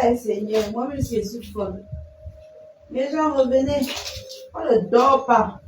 Eh Seigneur, moi-même je suis folle. Les gens revenaient. On ne dort pas.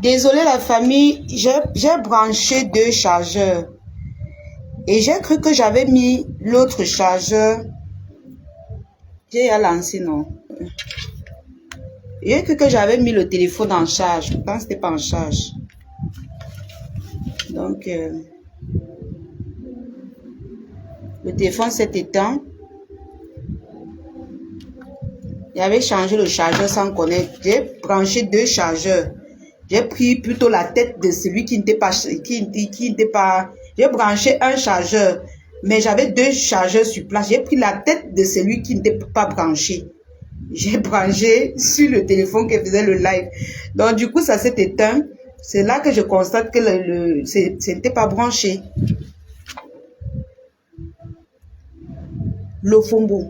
Désolé la famille, j'ai branché 2 chargeurs. Et j'ai cru que j'avais mis l'autre chargeur. J'ai lancé, non? J'ai cru que j'avais mis le téléphone en charge. Pourtant, ce n'était pas en charge. Donc, le téléphone s'est éteint. J'avais changé le chargeur sans connaître. J'ai branché 2 chargeurs. J'ai pris plutôt la tête de celui qui n'était pas... J'ai branché un chargeur, mais j'avais 2 chargeurs sur place. J'ai pris la tête de celui qui n'était pas branché. J'ai branché sur le téléphone qui faisait le live. Donc, du coup, ça s'est éteint. C'est là que je constate que ce n'était pas branché. Le Fombo.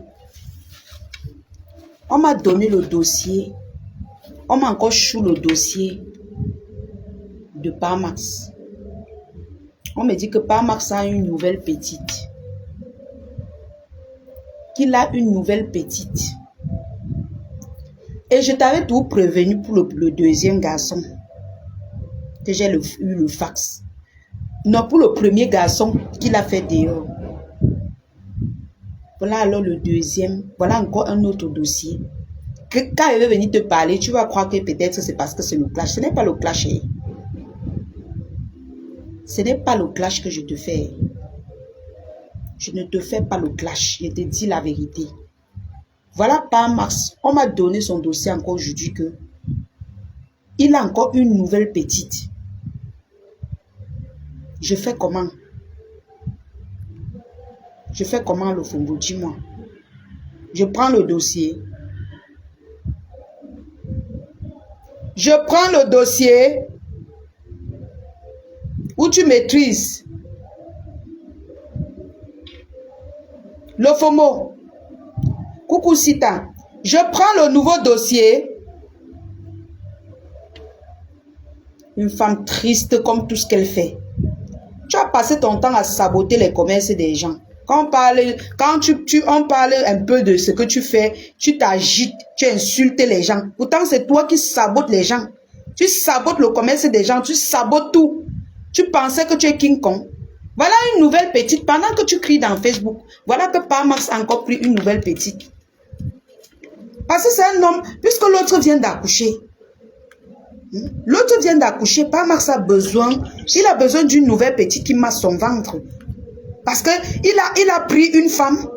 On m'a donné le dossier. On m'a encore chou le dossier de Parmax. On me dit que Parmax a une nouvelle petite. Qu'il a une nouvelle petite. Et je t'avais tout prévenu pour le deuxième garçon. Que j'ai eu le fax. Non, pour le premier garçon qu'il a fait dehors. Voilà alors le deuxième. Voilà encore un autre dossier. Que quand il veut venir te parler, tu vas croire que peut-être c'est parce que c'est le clash. Ce n'est pas le clash. Ce n'est pas le clash que je te fais. Je ne te fais pas le clash. Je te dis la vérité. Voilà Parmax. On m'a donné son dossier encore aujourd'hui que il a encore une nouvelle petite. Je fais comment? Je fais comment le Fombo? Dis-moi. Je prends le dossier. Je prends le dossier où tu maîtrises. Le Fombo. Coucou Sita. Je prends le nouveau dossier. Une femme triste comme tout ce qu'elle fait. Tu as passé ton temps à saboter les commerces des gens. Quand on parle un peu de ce que tu fais, tu t'agites, tu insultes les gens. Pourtant, c'est toi qui sabotes les gens. Tu sabotes le commerce des gens, tu sabotes tout. Tu pensais que tu es King Kong. Voilà une nouvelle petite. Pendant que tu cries dans Facebook, voilà que Parmax a encore pris une nouvelle petite. Parce que c'est un homme, puisque l'autre vient d'accoucher. L'autre vient d'accoucher, Parmax a besoin, il a besoin d'une nouvelle petite qui masse son ventre. Parce qu'il a pris une femme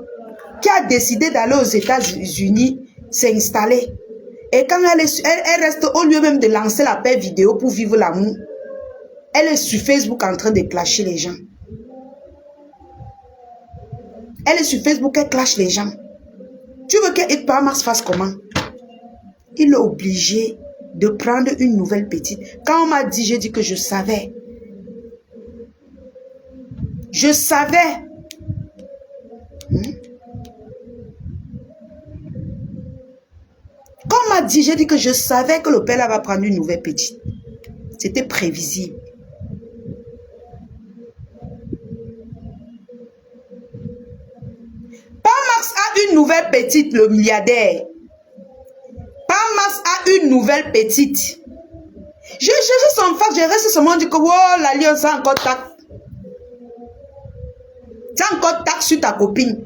qui a décidé d'aller aux États-Unis s'installer. Et quand elle reste, au lieu même de lancer la paix vidéo pour vivre l'amour, elle est sur Facebook en train de clasher les gens. Elle est sur Facebook, elle clash les gens. Tu veux que Parmax fasse comment? Il est obligé de prendre une nouvelle petite. Quand on m'a dit, j'ai dit que je savais. Je savais. Quand on m'a dit, j'ai dit que je savais que le père là va prendre une nouvelle petite. C'était prévisible. Parmax a une nouvelle petite, le milliardaire. Parmax a une nouvelle petite. J'ai cherché son fax, j'ai resté seulement dit que oh, l'alliance a encore tac. C'est encore tac sur ta copine.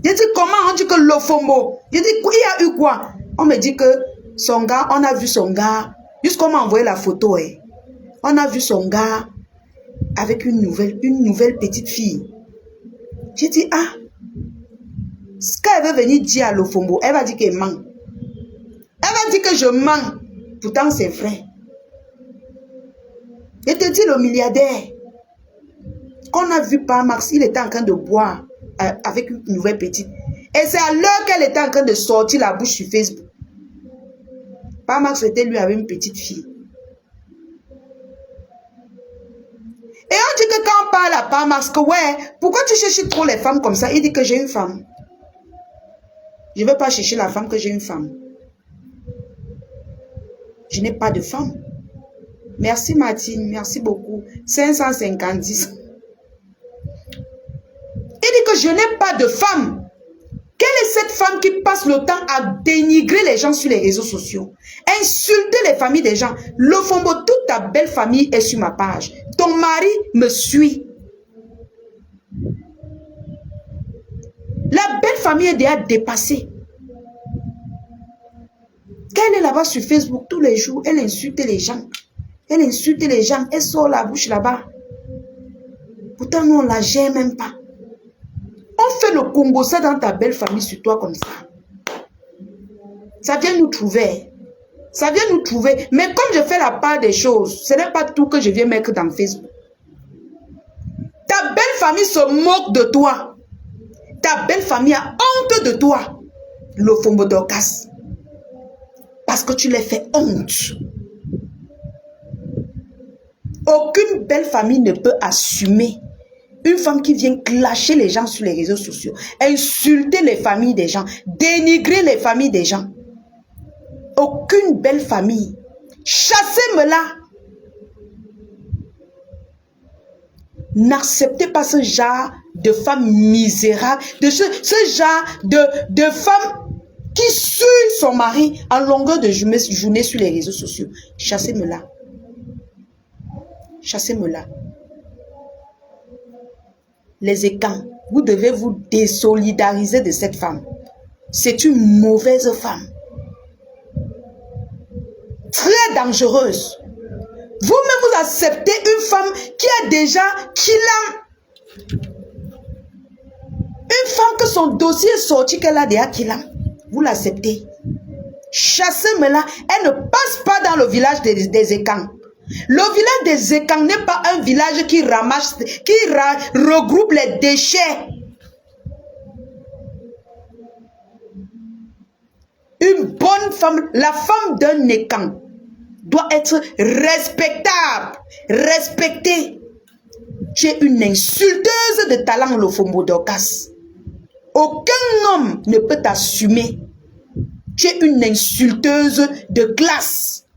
J'ai dit comment on dit que le Fombo. J'ai dit il y a eu quoi? On me dit que son gars, on a vu son gars. Jusqu'on m'a envoyé la photo. On a vu son gars avec une nouvelle petite fille. J'ai dit ah. Quand elle veut venir dire à le Fombo, elle va dire qu'elle ment. Elle va dire que je mens. Pourtant, c'est vrai. Je te dis le milliardaire. Quand on a vu Pamax, il était en train de boire avec une nouvelle petite. Et c'est à l'heure qu'elle était en train de sortir la bouche sur Facebook. Pamax était lui avec une petite fille. Et on dit que quand on parle à Pamax, que ouais, pourquoi tu cherches trop les femmes comme ça? Il dit que j'ai une femme. Je ne veux pas chercher la femme que j'ai une femme. Je n'ai pas de femme. Merci Martine, merci beaucoup. 550. Il dit que je n'ai pas de femme. Quelle est cette femme qui passe le temps à dénigrer les gens sur les réseaux sociaux? Insulter les familles des gens. Lofombo, toute ta belle famille est sur ma page. Ton mari me suit. La belle famille est déjà dépassée. Qu'elle est là-bas sur Facebook tous les jours, elle insulte les gens. Elle insulte les gens, elle sort la bouche là-bas. Pourtant, nous, on ne la gère même pas. On fait le Congo ça dans ta belle famille sur toi comme ça. Ça vient nous trouver. Ça vient nous trouver. Mais comme je fais la part des choses, ce n'est pas tout que je viens mettre dans Facebook. Ta belle famille se moque de toi. Ta belle famille a honte de toi. Le Fombo Dorcas. Parce que tu les fais honte. Aucune belle famille ne peut assumer une femme qui vient clasher les gens sur les réseaux sociaux, insulter les familles des gens, dénigrer les familles des gens. Aucune belle famille. Chassez-moi-la. N'acceptez pas ce genre de femmes misérables, de ce genre de femmes qui suent son mari en longueur de journée sur les réseaux sociaux. Chassez-moi-la. Chassez-moi-la. Les écans, vous devez vous désolidariser de cette femme. C'est une mauvaise femme. Très dangereuse. Vous-même, vous acceptez une femme qui a déjà Kilam. Une femme que son dossier est sorti, qu'elle a déjà Kilam. Vous l'acceptez. Chassez-moi-la. Elle ne passe pas dans le village des écans. Le village des écans n'est pas un village qui ramasse, qui regroupe les déchets. Une bonne femme, la femme d'un écan, doit être respectable, respectée. Tu es une insulteuse de talent, le Fombo Dorcas. Aucun homme ne peut t'assumer. Tu es une insulteuse de classe.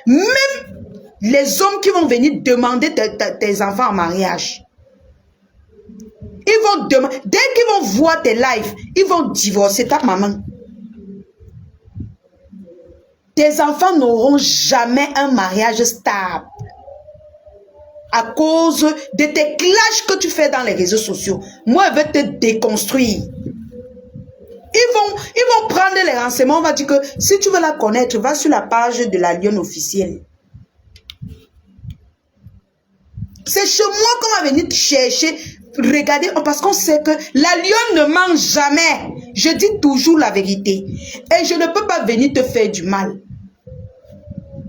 Même les hommes qui vont venir demander tes enfants en mariage, ils vont demander, dès qu'ils vont voir tes lives, ils vont divorcer ta maman. Tes enfants n'auront jamais un mariage stable à cause de tes clashs que tu fais dans les réseaux sociaux. Moi, je vais te déconstruire. Ils vont prendre les renseignements. On va dire que si tu veux la connaître, va sur la page de la Lionne officielle. C'est chez moi qu'on va venir te chercher. Regardez, parce qu'on sait que la lionne ne ment jamais. Je dis toujours la vérité. Et je ne peux pas venir te faire du mal.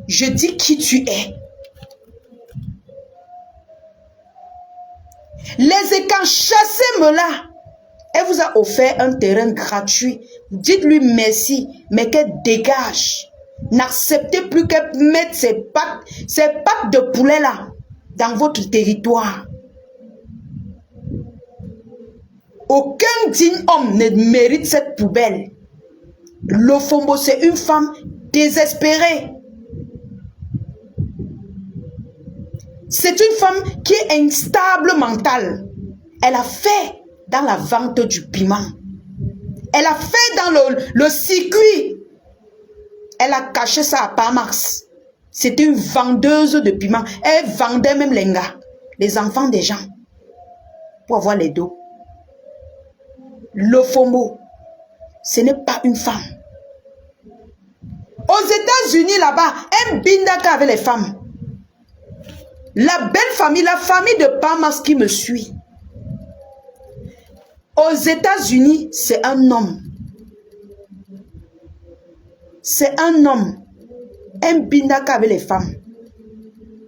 Je dis qui tu es. Les écans, chassez-moi-là. Elle vous a offert un terrain gratuit. Dites-lui merci, mais qu'elle dégage. N'acceptez plus qu'elle mette ses pattes de poulet là, dans votre territoire. Aucun digne homme ne mérite cette poubelle. Lofombo, c'est une femme désespérée. C'est une femme qui est instable mentale. Elle a fait dans la vente du piment. Elle a fait dans le circuit. Elle a caché ça à Pamax. C'était une vendeuse de piment. Elle vendait même les gars, les enfants des gens, pour avoir les dos. Lofombo, ce n'est pas une femme. Aux États-Unis, là-bas, un bindaka avec les femmes. La belle famille, la famille de Pamax qui me suit. Aux États-Unis, c'est un homme. C'est un homme. Un bindaka avec les femmes.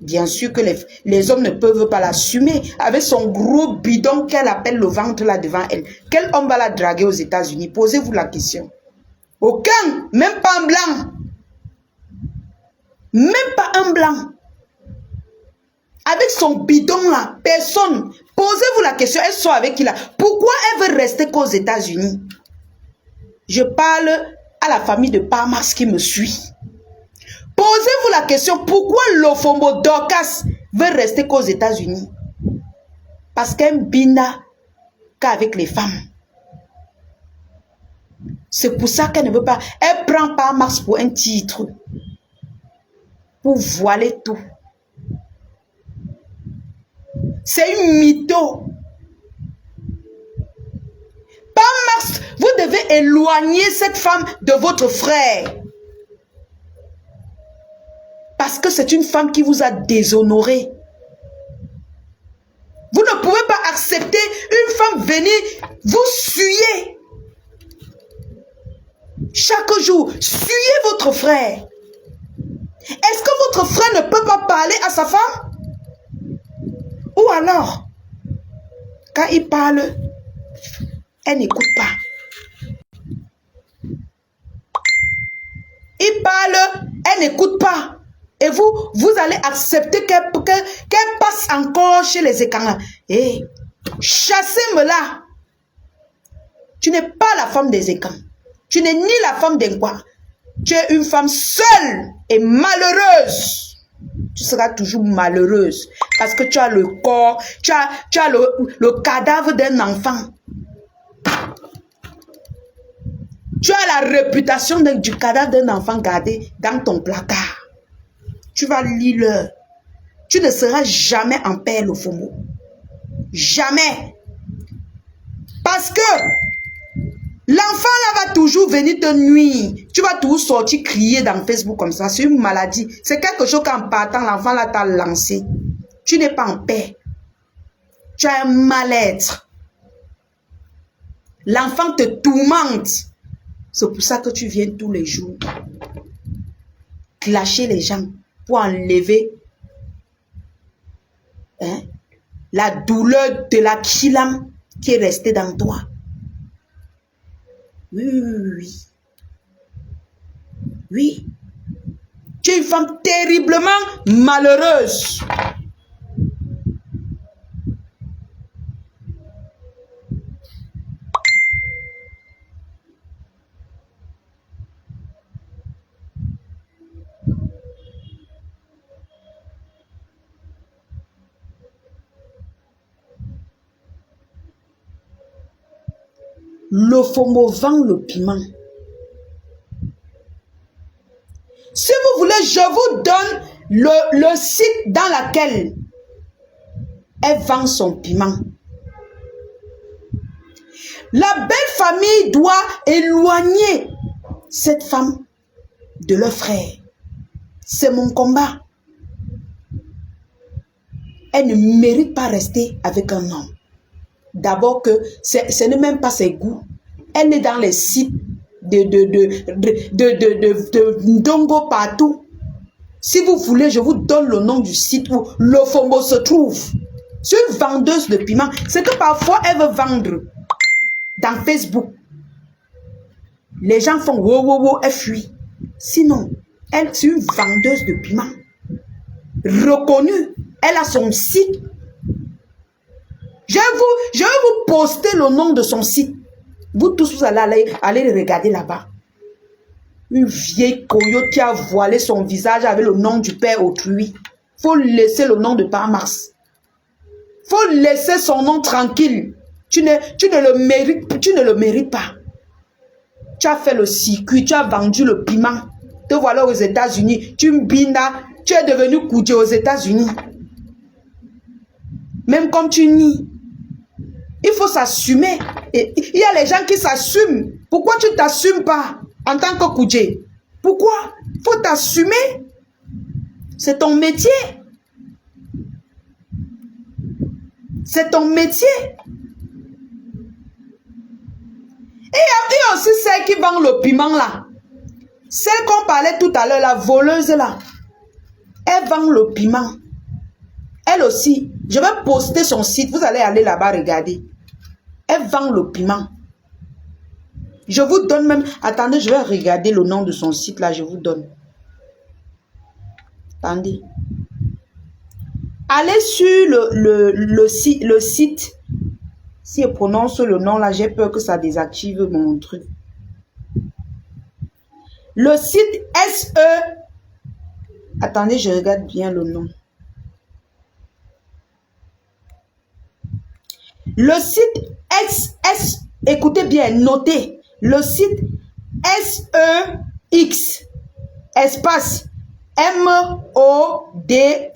Bien sûr que les hommes ne peuvent pas l'assumer. Avec son gros bidon qu'elle appelle le ventre là devant elle. Quel homme va la draguer aux États-Unis? Posez-vous la question. Aucun, même pas un blanc. Même pas un blanc. Avec son bidon là, personne. Posez-vous la question, elle sort avec qui là? Pourquoi elle veut rester qu'aux États-Unis? Je parle à la famille de Parmax qui me suit. Posez-vous la question, pourquoi Lofombo Dorcas veut rester qu'aux États-Unis? Parce qu'elle bina qu'avec les femmes. C'est pour ça qu'elle ne veut pas. Elle prend Parmax pour un titre. Pour voiler tout. C'est une mytho. Parmax, vous devez éloigner cette femme de votre frère. Parce que c'est une femme qui vous a déshonoré. Vous ne pouvez pas accepter une femme venir vous suyer. Chaque jour, suyez votre frère. Est-ce que votre frère ne peut pas parler à sa femme? Ou alors, quand il parle, elle n'écoute pas. Il parle, elle n'écoute pas. Et vous allez accepter qu'elle passe encore chez les écrans. Et chassez-moi là. Tu n'es pas la femme des écrans. Tu n'es ni la femme d'un quoi. Tu es une femme seule et malheureuse. Tu seras toujours malheureuse parce que tu as le corps, tu as le cadavre d'un enfant. Tu as la réputation du cadavre d'un enfant gardé dans ton placard. Tu vas lire. Tu ne seras jamais en paix, Lofombo. Jamais. Parce que l'enfant là va toujours venir te nuire. Tu vas toujours sortir crier dans Facebook comme ça. C'est une maladie. C'est quelque chose qu'en partant, l'enfant là t'a lancé. Tu n'es pas en paix. Tu as un mal-être. L'enfant te tourmente. C'est pour ça que tu viens tous les jours clasher les gens pour enlever la douleur de la kilam qui est restée dans toi. Oui. Oui. Tu es une femme terriblement malheureuse. Lofombo vend le piment. Si vous voulez, je vous donne le site dans lequel elle vend son piment. La belle famille doit éloigner cette femme de leur frère. C'est mon combat. Elle ne mérite pas rester avec un homme. D'abord que ce n'est même pas ses goûts. Elle est dans les sites de Ndongo partout. Si vous voulez, je vous donne le nom du site où Lofombo se trouve. C'est une vendeuse de piment. C'est que parfois, elle veut vendre dans Facebook. Les gens font wow, wow, wow, elle fuit. Sinon, elle, c'est une vendeuse de piment. Reconnue. Elle a son site. Je vais vous poster le nom de son site. Vous tous, vous allez le regarder là-bas. Une vieille coyote qui a voilé son visage avec le nom du père autrui. Faut laisser le nom de Parmax. Faut laisser son nom tranquille. Tu ne le mérites pas. Tu as fait le circuit, tu as vendu le piment. Te voilà aux États-Unis. Tu es devenu Koudje aux États-Unis. Même comme tu nies. Il faut s'assumer. Il y a les gens qui s'assument. Pourquoi tu ne t'assumes pas en tant que Koudje? Pourquoi? Il faut t'assumer. C'est ton métier. C'est ton métier. Et il y a aussi celle qui vend le piment là. Celle qu'on parlait tout à l'heure, la voleuse là. Elle vend le piment. Elle aussi, je vais poster son site. Vous allez aller là-bas regarder. Elle vend le piment. Je vous donne même... Attendez, je vais regarder le nom de son site là. Je vous donne. Attendez. Allez sur le site. Si je prononce le nom là, j'ai peur que ça désactive mon truc. Le site SE. Attendez, je regarde bien le nom. Le site SS. Écoutez bien, notez. Le site SEX. Espace. MODE.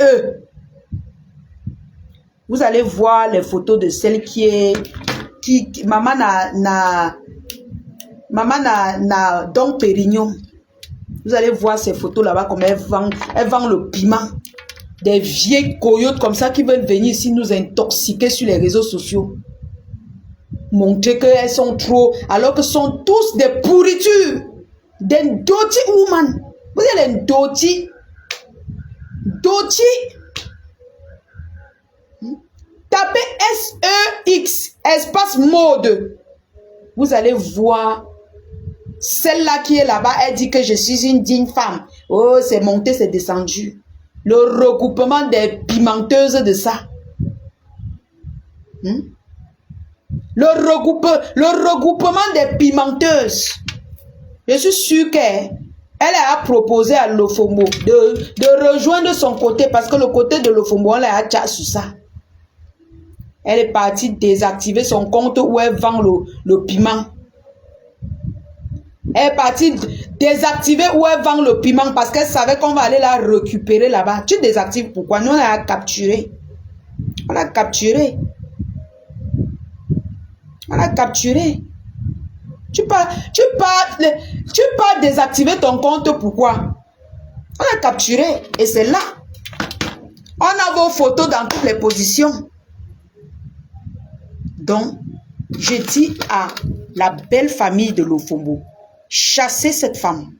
Vous allez voir les photos de celle qui est... maman n'a donc Pérignon. Vous allez voir ces photos là-bas, comme elle vend le piment. Des vieilles coyotes comme ça qui veulent venir ici nous intoxiquer sur les réseaux sociaux. Montrer qu'elles sont trop... Alors que ce sont tous des pourritures. Des dirty women. Vous êtes les dirty. Dirty. Tapez SEX, espace mode. Vous allez voir celle-là qui est là-bas. Elle dit que je suis une digne femme. Oh, c'est monté, c'est descendu. Le regroupement des pimenteuses de ça. Le regroupement des pimenteuses. Je suis sûr qu'elle a proposé à Lofombo de rejoindre son côté parce que le côté de Lofombo, on l'a déjà sur ça. Elle est partie désactiver son compte où elle vend le piment. Elle est partie désactiver où elle vend le piment parce qu'elle savait qu'on va aller la récupérer là-bas. Tu désactives pourquoi? Nous, on l'a capturé. On l'a capturé. On l'a capturé. Tu pars désactiver ton compte pourquoi? On l'a capturé. Et c'est là. On a vos photos dans toutes les positions. Donc, je dis à la belle famille de Lofombo, chassez cette femme.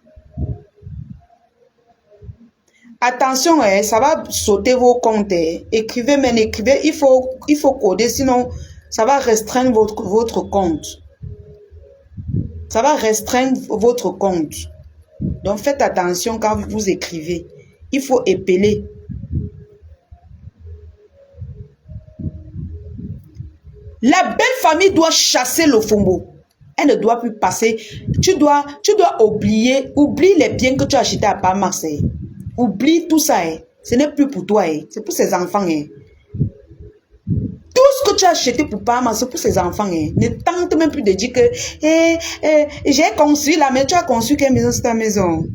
Attention, ça va sauter vos comptes. Écrivez, mais écrivez, il faut coder, sinon ça va restreindre votre compte. Ça va restreindre votre compte. Donc, faites attention quand vous écrivez. Il faut épeler. La belle famille doit chasser Lofombo. Elle ne doit plus passer. Tu dois oublier les biens que tu as achetés à Parmax. Oublie tout ça. Ce n'est plus pour toi. C'est pour ses enfants. Tout ce que tu as acheté pour Parmax, c'est pour ses enfants. Ne tente même plus de dire que j'ai construit là, mais tu as construit quelle maison? C'est ta maison.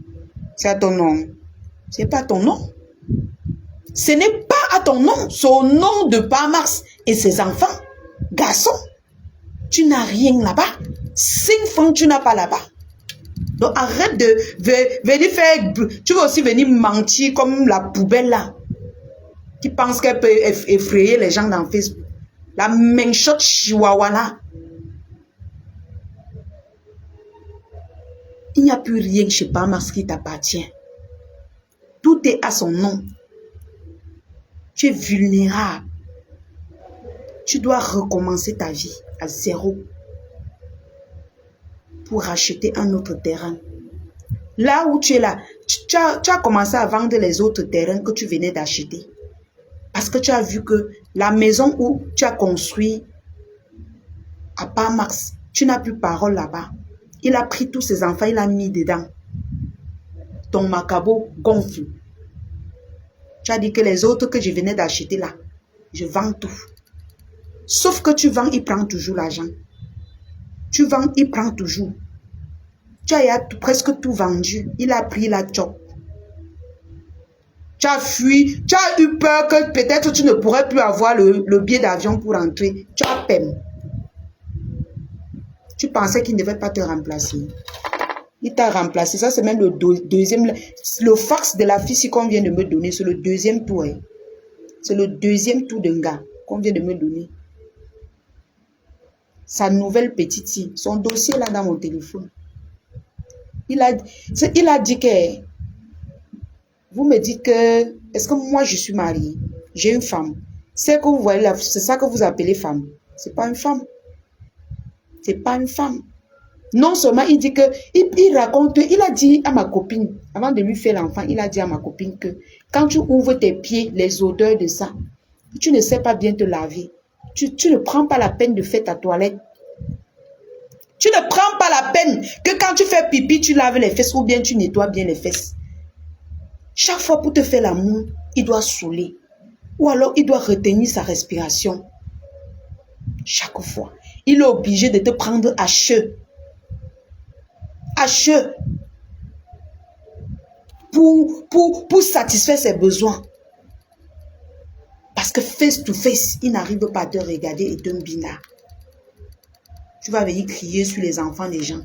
C'est à ton nom. Ce n'est pas ton nom. Ce n'est pas à ton nom. C'est au nom de Parmax et ses enfants. Garçon, tu n'as rien là-bas. 5 francs, tu n'as pas là-bas. Donc arrête de venir faire... Tu vas aussi venir mentir comme la poubelle là. Qui pense qu'elle peut effrayer les gens dans Facebook. La menchotte chihuahua là. Il n'y a plus rien chez Parmax qui t'appartient. Tout est à son nom. Tu es vulnérable. Tu dois recommencer ta vie à zéro pour acheter un autre terrain. Là où tu es là, tu as commencé à vendre les autres terrains que tu venais d'acheter. Parce que tu as vu que la maison où tu as construit à Parmax, tu n'as plus parole là-bas. Il a pris tous ses enfants, il a mis dedans. Ton macabo gonfle. Tu as dit que les autres que je venais d'acheter là, je vends tout. Sauf que tu vends, il prend toujours l'argent. Tu vends, il prend toujours. Tu as presque tout vendu. Il a pris la chope. Tu as fui. Tu as eu peur que peut-être tu ne pourrais plus avoir le billet d'avion pour rentrer. Tu as peine. Tu pensais qu'il ne devait pas te remplacer. Il t'a remplacé. Ça, c'est même le deuxième. Le fax de la fille qu'on vient de me donner, c'est le deuxième tour. C'est le deuxième tour d'un gars qu'on vient de me donner. Sa nouvelle petite fille, son dossier là dans mon téléphone. Il a dit que, vous me dites que, est-ce que moi je suis mariée? j'ai une femme. C'est que vous voyez là, c'est ça que vous appelez femme. C'est pas une femme. C'est pas une femme. Non seulement il dit que, il raconte, il a dit à ma copine, avant de lui faire l'enfant, il a dit à ma copine que quand tu ouvres tes pieds, les odeurs de ça, tu ne sais pas bien te laver. Tu ne prends pas la peine de faire ta toilette. Tu ne prends pas la peine que quand tu fais pipi, tu laves les fesses ou bien tu nettoies bien les fesses. Chaque fois pour te faire l'amour, il doit saouler. Ou alors il doit retenir sa respiration. Chaque fois. Il est obligé de te prendre à cheveux. À cheveux. Pour satisfaire ses besoins. Parce que face to face, il n'arrive pas à te regarder et te mbina. Tu vas venir crier sur les enfants des gens.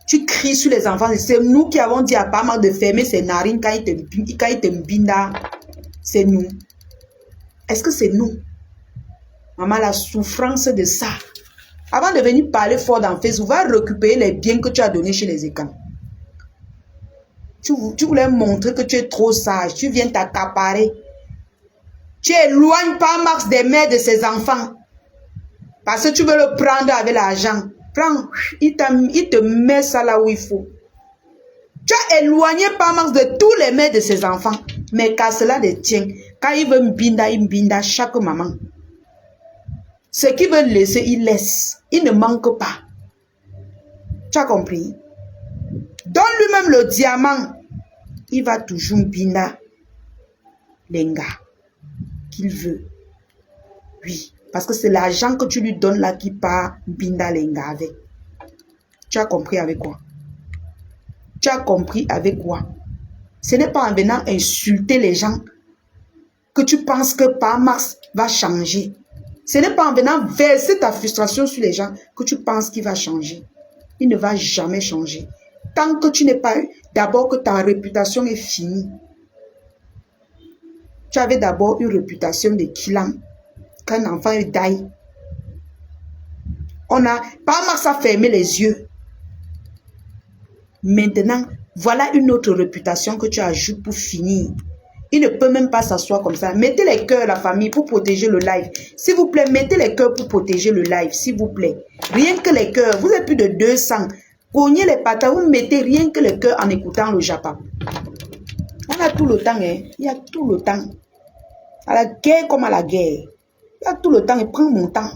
Tu cries sur les enfants. C'est nous qui avons dit à Pama de fermer ses narines quand il te mbina. C'est nous. Est-ce que c'est nous? Maman, la souffrance de ça. Avant de venir parler fort dans Facebook, va récupérer les biens que tu as donnés chez les écans. Tu voulais montrer que tu es trop sage. Tu viens t'accaparer. Tu éloignes pas Max des mères de ses enfants. Parce que tu veux le prendre avec l'argent. Prends, il te met ça là où il faut. Tu as éloigné pas Max de tous les mères de ses enfants. Mais qu'à cela de tien, quand il veut il mbinda chaque maman. Ce qu'il veut laisser, il laisse. Il ne manque pas. Tu as compris? Donne lui-même le diamant. Il va toujours mbinda les gars qu'il veut. Oui. Parce que c'est l'argent que tu lui donnes là qui part mbinda les gars avec. Tu as compris avec quoi? Tu as compris avec quoi? Ce n'est pas en venant insulter les gens que tu penses que par Max va changer. Ce n'est pas en venant verser ta frustration sur les gens que tu penses qu'il va changer. Il ne va jamais changer. Tant que tu n'es pas eu, d'abord que ta réputation est finie. Tu avais d'abord une réputation de kilam. Qu'un enfant est daille. Par Max a fermé les yeux. Maintenant, voilà une autre réputation que tu ajoutes pour finir. Il ne peut même pas s'asseoir comme ça. Mettez les cœurs, la famille, pour protéger le live. S'il vous plaît, mettez les cœurs pour protéger le live, s'il vous plaît. Rien que les cœurs. Vous êtes plus de 200. Cognez les patates, vous mettez rien que les cœurs en écoutant le Japon. On a tout le temps, hein. Il y a tout le temps. À la guerre comme à la guerre. Il y a tout le temps et prends mon temps.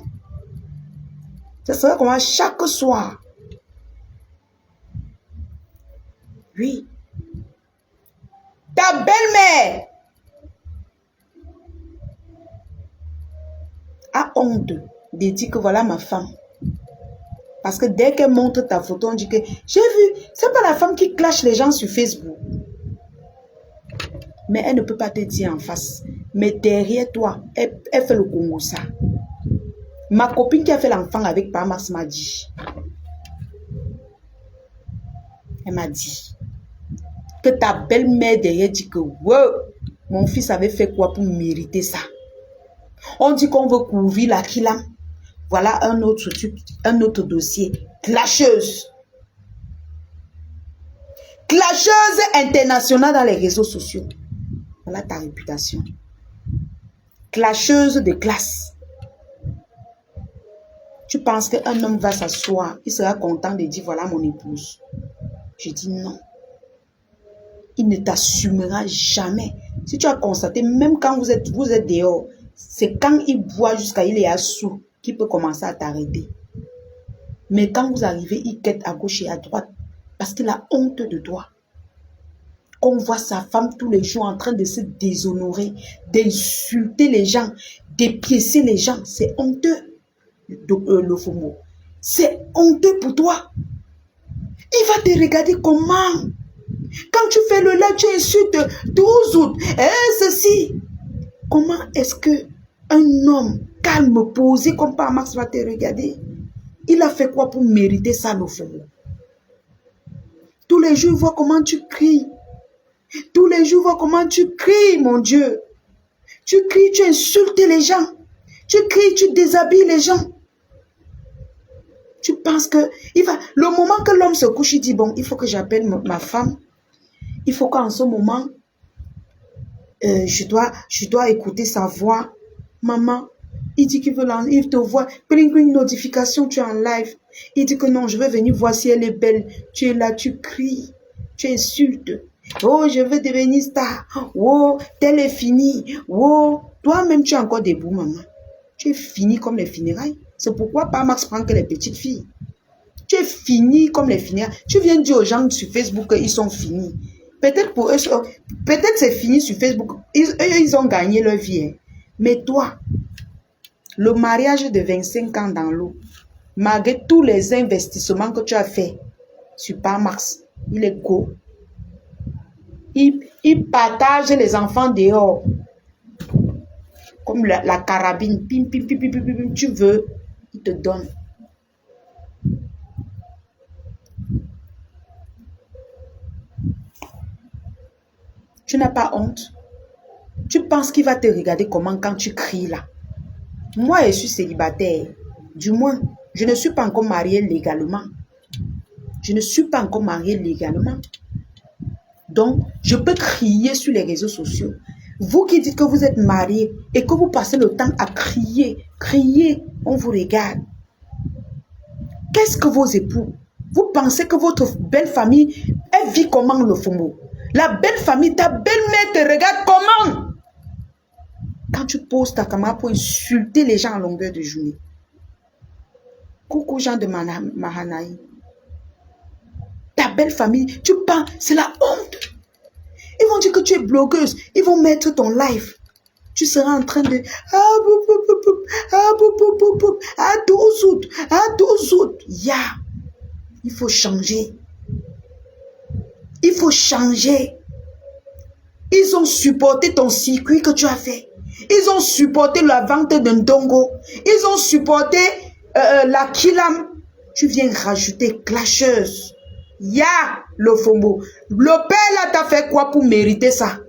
Ce serait comme chaque soir. Oui. Ta belle-mère a honte de dire que voilà ma femme. Parce que dès qu'elle montre ta photo, on dit que j'ai vu, c'est pas la femme qui clash les gens sur Facebook. Mais elle ne peut pas te dire en face. Mais derrière toi, elle fait le Congo ça. Ma copine qui a fait l'enfant avec Pamas m'a dit. Elle m'a dit que ta belle-mère derrière dit que wow, mon fils avait fait quoi pour mériter ça. On dit qu'on veut couvrir la Kilam. Voilà un autre truc, un autre dossier. Clasheuse. Clasheuse internationale dans les réseaux sociaux. Voilà ta réputation. Clasheuse de classe. Tu penses qu'un homme va s'asseoir, il sera content de dire voilà mon épouse. Je dis non. Il ne t'assumera jamais. Si tu as constaté, même quand vous êtes dehors, c'est quand il boit jusqu'à il est à sous qu'il peut commencer à t'arrêter. Mais quand vous arrivez, il quête à gauche et à droite parce qu'il a honte de toi. On voit sa femme tous les jours en train de se déshonorer, d'insulter les gens, d'épiécer les gens. C'est honteux, le FOMO. C'est honteux pour toi. Il va te regarder comment? Quand tu fais le live, tu insultes 12 août. Ceci. Comment est-ce que un homme calme, posé comme par Max va te regarder? Il a fait quoi pour mériter ça, le FOMO? Tous les jours, vois comment tu cries. Tous les jours, vois comment tu cries, mon Dieu. Tu cries, tu insultes les gens. Tu cries, tu déshabilles les gens. Tu penses que le moment que l'homme se couche, il dit, bon, il faut que j'appelle ma femme. Il faut qu'en ce moment, je dois écouter sa voix. Maman, il dit qu'il veut il te voit. Une notification, tu es en live. Il dit que non, je veux venir voir si elle est belle. Tu es là, tu cries, tu insultes. Oh, je veux devenir star. Oh, tel est fini. Oh, toi-même, tu es encore debout, maman. Tu es fini comme les funérailles. C'est pourquoi pas Max prend que les petites filles. Tu es fini comme les funérailles. Tu viens dire aux gens sur Facebook qu'ils sont finis. Peut-être pour eux, peut-être c'est fini sur Facebook. Ils ont gagné leur vie. Hein. Mais toi, le mariage de 25 ans dans l'eau, malgré tous les investissements que tu as fait sur Parmax, il est go. Il partage les enfants dehors. Comme la carabine. Pim, pim, pim, pim, pim, pim, tu veux, il te donne. Tu n'as pas honte. Tu penses qu'il va te regarder comment quand tu cries là. Moi, je suis célibataire. Du moins, je ne suis pas encore mariée légalement. Je ne suis pas encore mariée légalement. Donc, je peux crier sur les réseaux sociaux. Vous qui dites que vous êtes mariés et que vous passez le temps à crier, on vous regarde. Qu'est-ce que vos époux? Vous pensez que votre belle famille, elle vit comment le FOMO? La belle famille, ta belle-mère te regarde comment? Quand tu poses ta caméra pour insulter les gens à longueur de journée. Coucou Jean de Mahanaï. Ta belle famille, tu parles, c'est la honte. Ils vont dire que tu es blogueuse. Ils vont mettre ton live. Tu seras en train de... À 12 août. À 12 août. Il faut changer. Il faut changer. Ils ont supporté ton circuit que tu as fait. Ils ont supporté la vente d'un dongo. Ils ont supporté la kilam. Tu viens rajouter clasheuse. Le FOMO. Le père là t'a fait quoi pour mériter ça?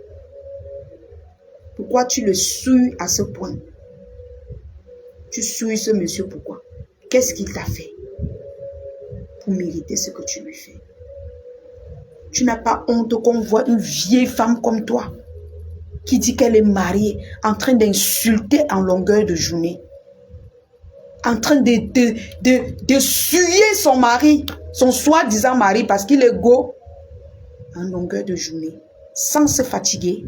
Pourquoi tu le suis à ce point? Tu suis ce monsieur pourquoi? Qu'est-ce qu'il t'a fait pour mériter ce que tu lui fais? Tu n'as pas honte qu'on voit une vieille femme comme toi qui dit qu'elle est mariée en train d'insulter en longueur de journée, en train de suer son mari, son soi-disant mari parce qu'il est go en longueur de journée, sans se fatiguer.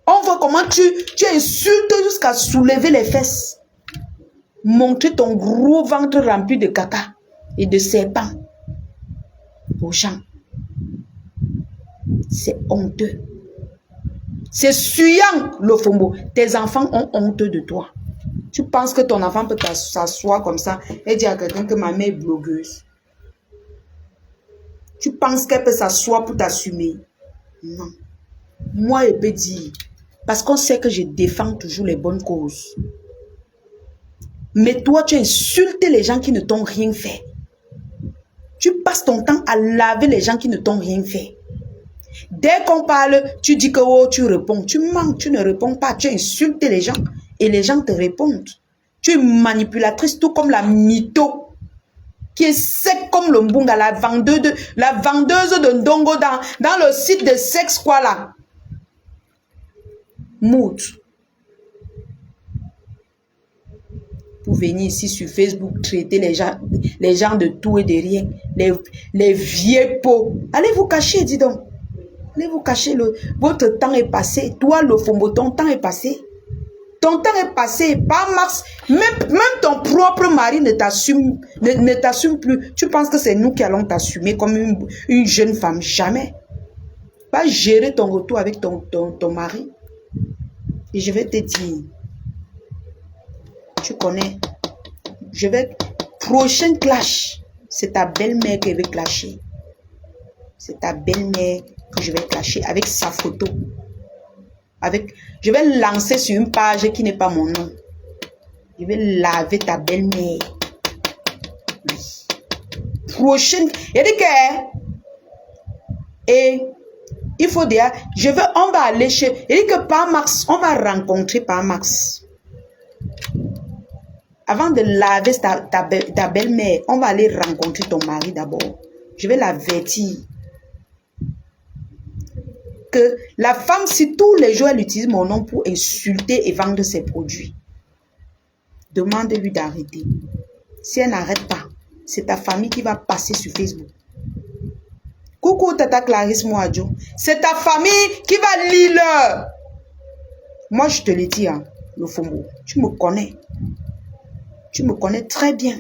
On voit comment tu insultes jusqu'à soulever les fesses. Montrer ton gros ventre rempli de caca et de serpents aux gens. C'est honteux. C'est suyant le FOMO. Tes enfants ont honte de toi. Tu penses que ton enfant peut s'asseoir comme ça et dire à quelqu'un que ma mère est blogueuse. Tu penses qu'elle peut s'asseoir pour t'assumer? Non. Moi, elle peut dire. Parce qu'on sait que je défends toujours les bonnes causes. Mais toi, tu insultes les gens qui ne t'ont rien fait. Tu passes ton temps à laver les gens qui ne t'ont rien fait. Dès qu'on parle, tu dis que oh, tu réponds. Tu mens, tu ne réponds pas. Tu insultes les gens et les gens te répondent. Tu es manipulatrice tout comme la mytho qui est sec comme le mbunga, la vendeuse de Ndongo dans le site de sexe quoi là. Mout. Pour venir ici sur Facebook traiter les gens de tout et de rien. Les vieux pots. Allez vous cacher, dis donc. Allez vous cacher. Votre temps est passé. Toi, le FOMO, ton temps est passé. Ton temps est passé. Pas Max. Même ton propre mari ne t'assume plus. Tu penses que c'est nous qui allons t'assumer comme une jeune femme? Jamais. Va gérer ton retour avec ton mari. Et je vais te dire. Tu connais. Prochain clash. C'est ta belle-mère qui veut clasher. C'est ta belle-mère que je vais clasher avec sa photo. Je vais lancer sur une page qui n'est pas mon nom. Je vais laver ta belle-mère. Oui. Prochaine. Il dit que. Et il faut dire. On va aller chez. Il dit que par Max. On va rencontrer par Max. Avant de laver ta belle-mère, on va aller rencontrer ton mari d'abord. Je vais l'avertir que la femme, si tous les jours elle utilise mon nom pour insulter et vendre ses produits, demande-lui d'arrêter. Si elle n'arrête pas, c'est ta famille qui va passer sur Facebook. Coucou Tata Clarisse Moadjo. C'est ta famille qui va lire. Moi, je te le dis, hein, le Fombo, tu me connais. Tu me connais très bien.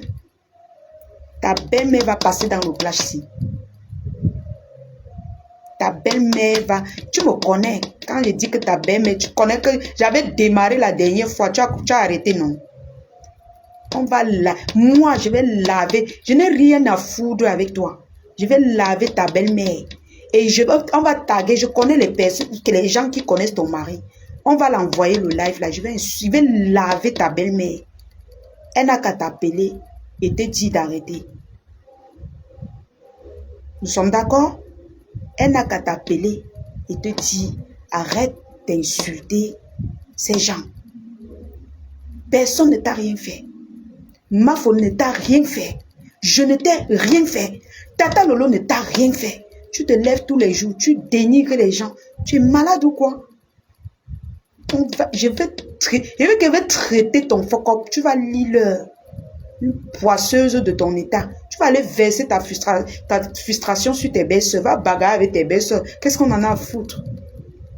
Ta belle-mère va passer dans le clash-ci. Ta belle-mère va... Tu me connais. Quand je dis que ta belle-mère, tu connais que j'avais démarré la dernière fois. Tu as arrêté, non? On va moi, je vais laver. Je n'ai rien à foutre avec toi. Je vais laver ta belle-mère. Et on va taguer. Je connais les personnes, les gens qui connaissent ton mari. On va l'envoyer le live là. Je vais laver ta belle-mère. Elle n'a qu'à t'appeler et te dire d'arrêter. Nous sommes d'accord? Elle n'a qu'à t'appeler et te dire arrête d'insulter ces gens. Personne ne t'a rien fait. Mafo ne t'a rien fait. Je ne t'ai rien fait. Tata Lolo ne t'a rien fait. Tu te lèves tous les jours, tu dénigres les gens. Tu es malade ou quoi? Je vais traiter ton fuck up. Tu vas lire une poisseuse de ton état. Tu vas aller verser ta frustration sur tes belles-sœurs. Va bagarrer avec tes belles-sœurs. Qu'est-ce qu'on en a à foutre?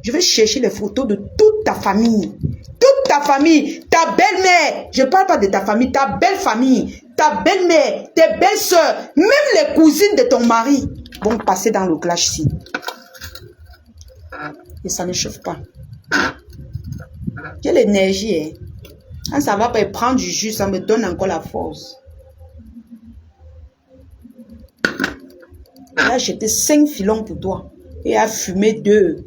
Je vais chercher les photos de toute ta famille. Toute ta famille. Ta belle-mère. Je ne parle pas de ta famille. Ta belle famille. Ta belle-mère. Tes belles-sœurs. Même les cousines de ton mari vont passer dans le clash-ci. Et ça ne chauffe pas. J'ai l'énergie. Hein. Quand ça va pas prendre du jus, ça me donne encore la force. J'ai acheté 5 filons pour toi. Et a fumé 2.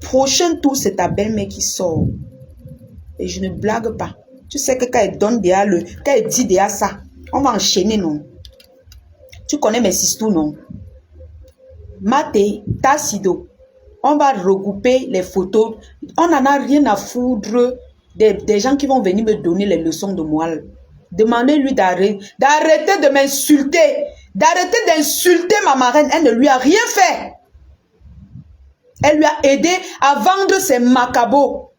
Prochain tour, c'est ta belle-mère qui sort. Et je ne blague pas. Tu sais que quand elle donne quand elle dit déjà ça, on va enchaîner, non? Tu connais mes sistous, non? Maté, Tassido. On va regrouper les photos. On n'en a rien à foutre des gens qui vont venir me donner les leçons de morale. Demandez-lui d'arrêter de m'insulter. D'arrêter d'insulter ma marraine. Elle ne lui a rien fait. Elle lui a aidé à vendre ses macabots.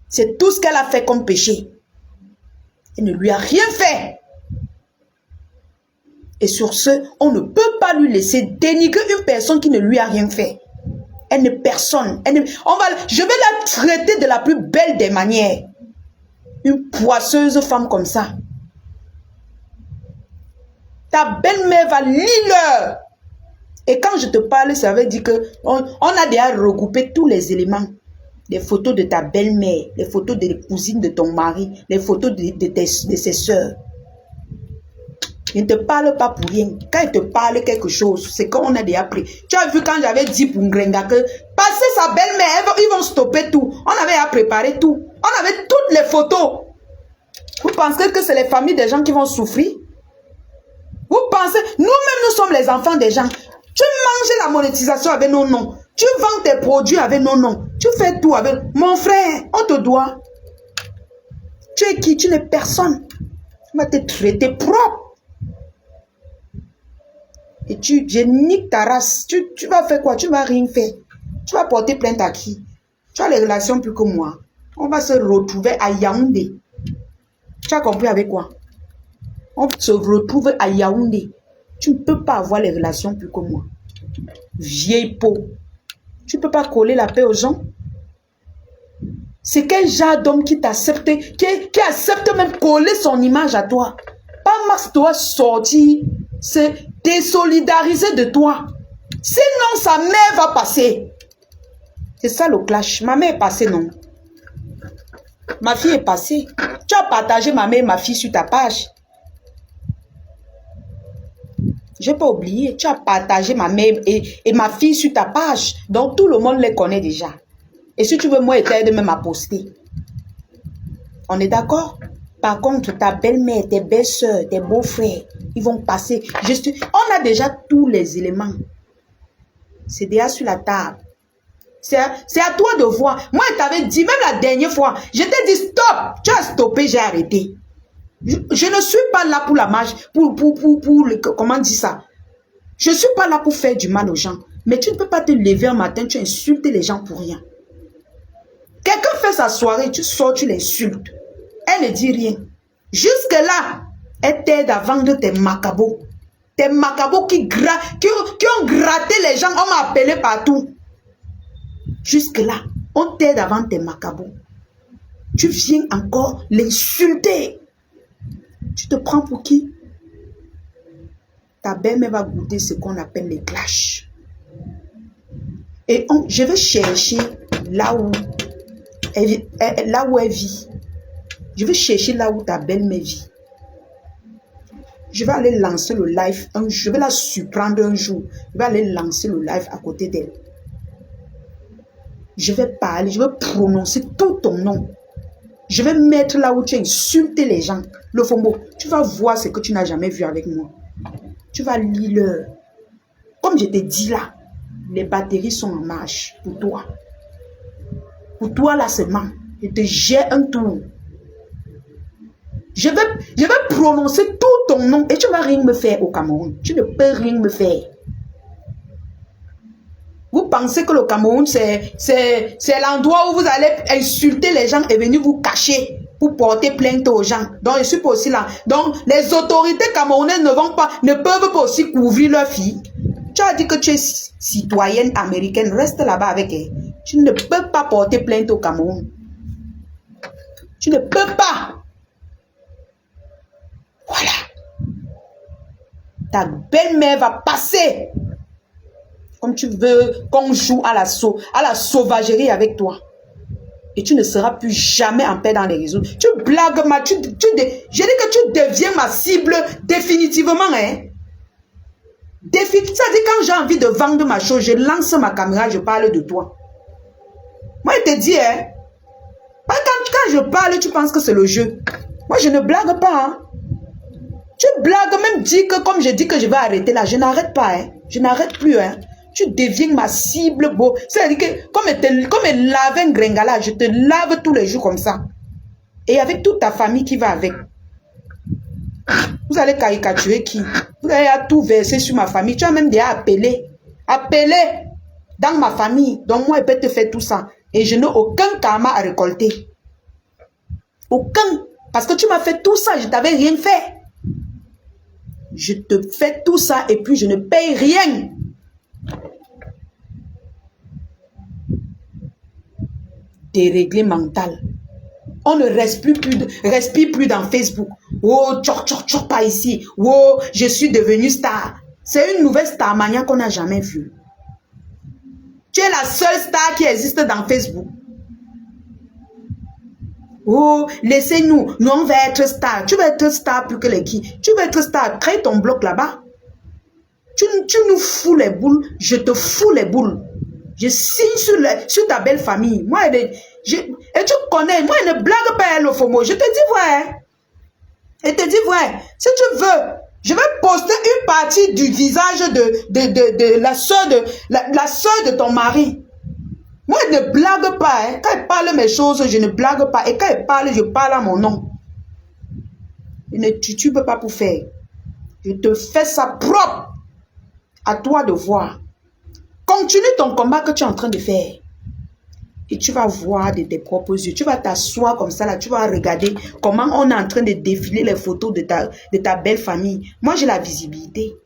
C'est tout ce qu'elle a fait comme péché. Elle ne lui a rien fait. Et sur ce, on ne peut pas lui laisser dénigrer une personne qui ne lui a rien fait. Elle n'est personne. Je vais la traiter de la plus belle des manières. Une poisseuse femme comme ça. Ta belle-mère va lire. Et quand je te parle, ça veut dire que on a déjà regroupé tous les éléments. Les photos de ta belle-mère, les photos des cousines de ton mari, les photos de ses soeurs. Il ne te parle pas pour rien. Quand il te parle quelque chose, c'est qu'on a déjà pris. Tu as vu quand j'avais dit pour Ngrenga que passer sa belle-mère, ils vont stopper tout. On avait à préparer tout. On avait toutes les photos. Vous pensez que c'est les familles des gens qui vont souffrir? Vous pensez, nous-mêmes, nous sommes les enfants des gens. Tu manges la monétisation avec nos noms. Tu vends tes produits avec nos noms. Tu fais tout avec... Mon frère, on te doit. Tu es qui? Tu n'es personne. On va te traiter propre. Et je nique ta race. Tu vas faire quoi? Tu vas rien faire. Tu vas porter plainte à qui? Tu as les relations plus que moi. On va se retrouver à Yaoundé. Tu as compris avec quoi? On se retrouve à Yaoundé. Tu ne peux pas avoir les relations plus que moi. Vieille peau. Tu ne peux pas coller la paix aux gens. C'est quel genre d'homme qui t'accepte, qui accepte même coller son image à toi. Pas Max doit sortir, c'est désolidariser de toi. Sinon, sa mère va passer. C'est ça le clash. Ma mère est passée, non? Ma fille est passée. Tu as partagé ma mère et ma fille sur ta page. Je n'ai pas oublié. Tu as partagé ma mère et ma fille sur ta page. Donc, tout le monde les connaît déjà. Et si tu veux, moi, t'aider même à poster. On est d'accord? Par contre, ta belle-mère, tes belles-sœurs, tes beaux-frères, ils vont passer. On a déjà tous les éléments. C'est déjà sur la table. C'est à toi de voir. Moi, je t'avais dit, même la dernière fois, je t'ai dit stop. Tu as stoppé, j'ai arrêté. Je ne suis pas là pour la marche, pour comment dire ça. Je ne suis pas là pour faire du mal aux gens. Mais tu ne peux pas te lever un matin, tu insultes les gens pour rien. Quelqu'un fait sa soirée, tu sors, tu l'insultes. Elle ne dit rien. Jusque-là, elle t'aide à vendre tes macabots. Tes macabots qui ont gratté les gens, on m'a appelé partout. Jusque-là, on t'aide à vendre tes macabots. Tu viens encore l'insulter. Tu te prends pour qui? Ta belle-mère va goûter ce qu'on appelle les clashs. Et je vais chercher là où elle vit. Je vais chercher là où ta belle-mère vit. Je vais aller lancer le live. Je vais la surprendre un jour. Je vais aller lancer le live à côté d'elle. Je vais parler, je vais prononcer tout ton nom. Je vais mettre là où tu as insulté les gens. Le Fombo, tu vas voir ce que tu n'as jamais vu avec moi. Tu vas lire leur. Comme je t'ai dit là, les batteries sont en marche pour toi. Pour toi là seulement. Je te jette un tour. Je vais prononcer tout ton nom et tu ne vas rien me faire au Cameroun. Tu ne peux rien me faire. Vous pensez que le Cameroun, c'est l'endroit où vous allez insulter les gens et venir vous cacher pour porter plainte aux gens. Donc, je suis pas aussi là. Donc, les autorités camerounaises ne peuvent pas aussi couvrir leurs filles. Tu as dit que tu es citoyenne américaine. Reste là-bas avec elle. Tu ne peux pas porter plainte au Cameroun. Tu ne peux pas. Voilà. Ta belle-mère va passer. Comme tu veux qu'on joue à la sauvagerie avec toi. Et tu ne seras plus jamais en paix dans les réseaux. Tu blagues, je dis que tu deviens ma cible définitivement. Hein? Ça dit quand j'ai envie de vendre ma chose, je lance ma caméra, je parle de toi. Moi, je te dis, hein, quand je parle, tu penses que c'est le jeu. Moi, je ne blague pas. Hein? Tu blagues, même dis que comme je dis que je vais arrêter là, je n'arrête pas. Hein? Je n'arrête plus. Hein? Tu deviens ma cible beau. C'est-à-dire que comme elle lave un gringala, je te lave tous les jours comme ça. Et avec toute ta famille qui va avec. Vous allez caricaturer qui? Vous allez tout verser sur ma famille. Tu as même déjà appelé. Appelé dans ma famille. Donc moi, je peux te faire tout ça. Et je n'ai aucun karma à récolter. Aucun. Parce que tu m'as fait tout ça, je ne t'avais rien fait. Je te fais tout ça et puis je ne paye rien. Déréglé mental. On ne respire plus dans Facebook. Oh, tchok, pas ici. Oh, je suis devenu star. C'est une nouvelle star mania qu'on n'a jamais vue. Tu es la seule star qui existe dans Facebook. Oh, laissez-nous. Nous, on va être star. Tu vas être star plus que les qui. Tu vas être star. Crée ton bloc là-bas. Tu nous fous les boules. Je te fous les boules. Je signe sur ta belle famille. Moi, et tu connais, moi, je ne blague pas le FOMO. Je te dis vrai. Je te dis vrai. Si tu veux, je vais poster une partie du visage de la soeur de ton mari. Moi, je ne blague pas. Hein. Quand elle parle mes choses, je ne blague pas. Et quand elle parle, je parle à mon nom. Je ne titube pas pour faire. Je te fais ça propre. À toi de voir. Continue ton combat que tu es en train de faire. Et tu vas voir de tes propres yeux. Tu vas t'asseoir comme ça là. Tu vas regarder comment on est en train de défiler les photos de ta belle famille. Moi, j'ai la visibilité.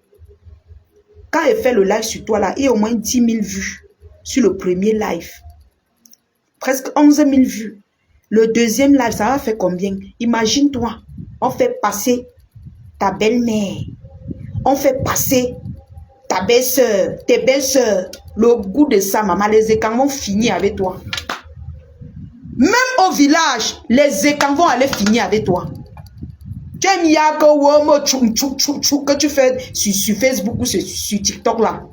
Quand elle fait le live sur toi là, il y a au moins 10 000 vues. Sur le premier live. Presque 11 000 vues. Le deuxième live, ça va faire combien? Imagine-toi. On fait passer ta belle-mère. On fait passer ta belle-sœur, tes belles-sœurs, le goût de ça, maman, les écans vont finir avec toi. Même au village, les écans vont aller finir avec toi. Tu aimes que tu fais sur Facebook ou sur TikTok là.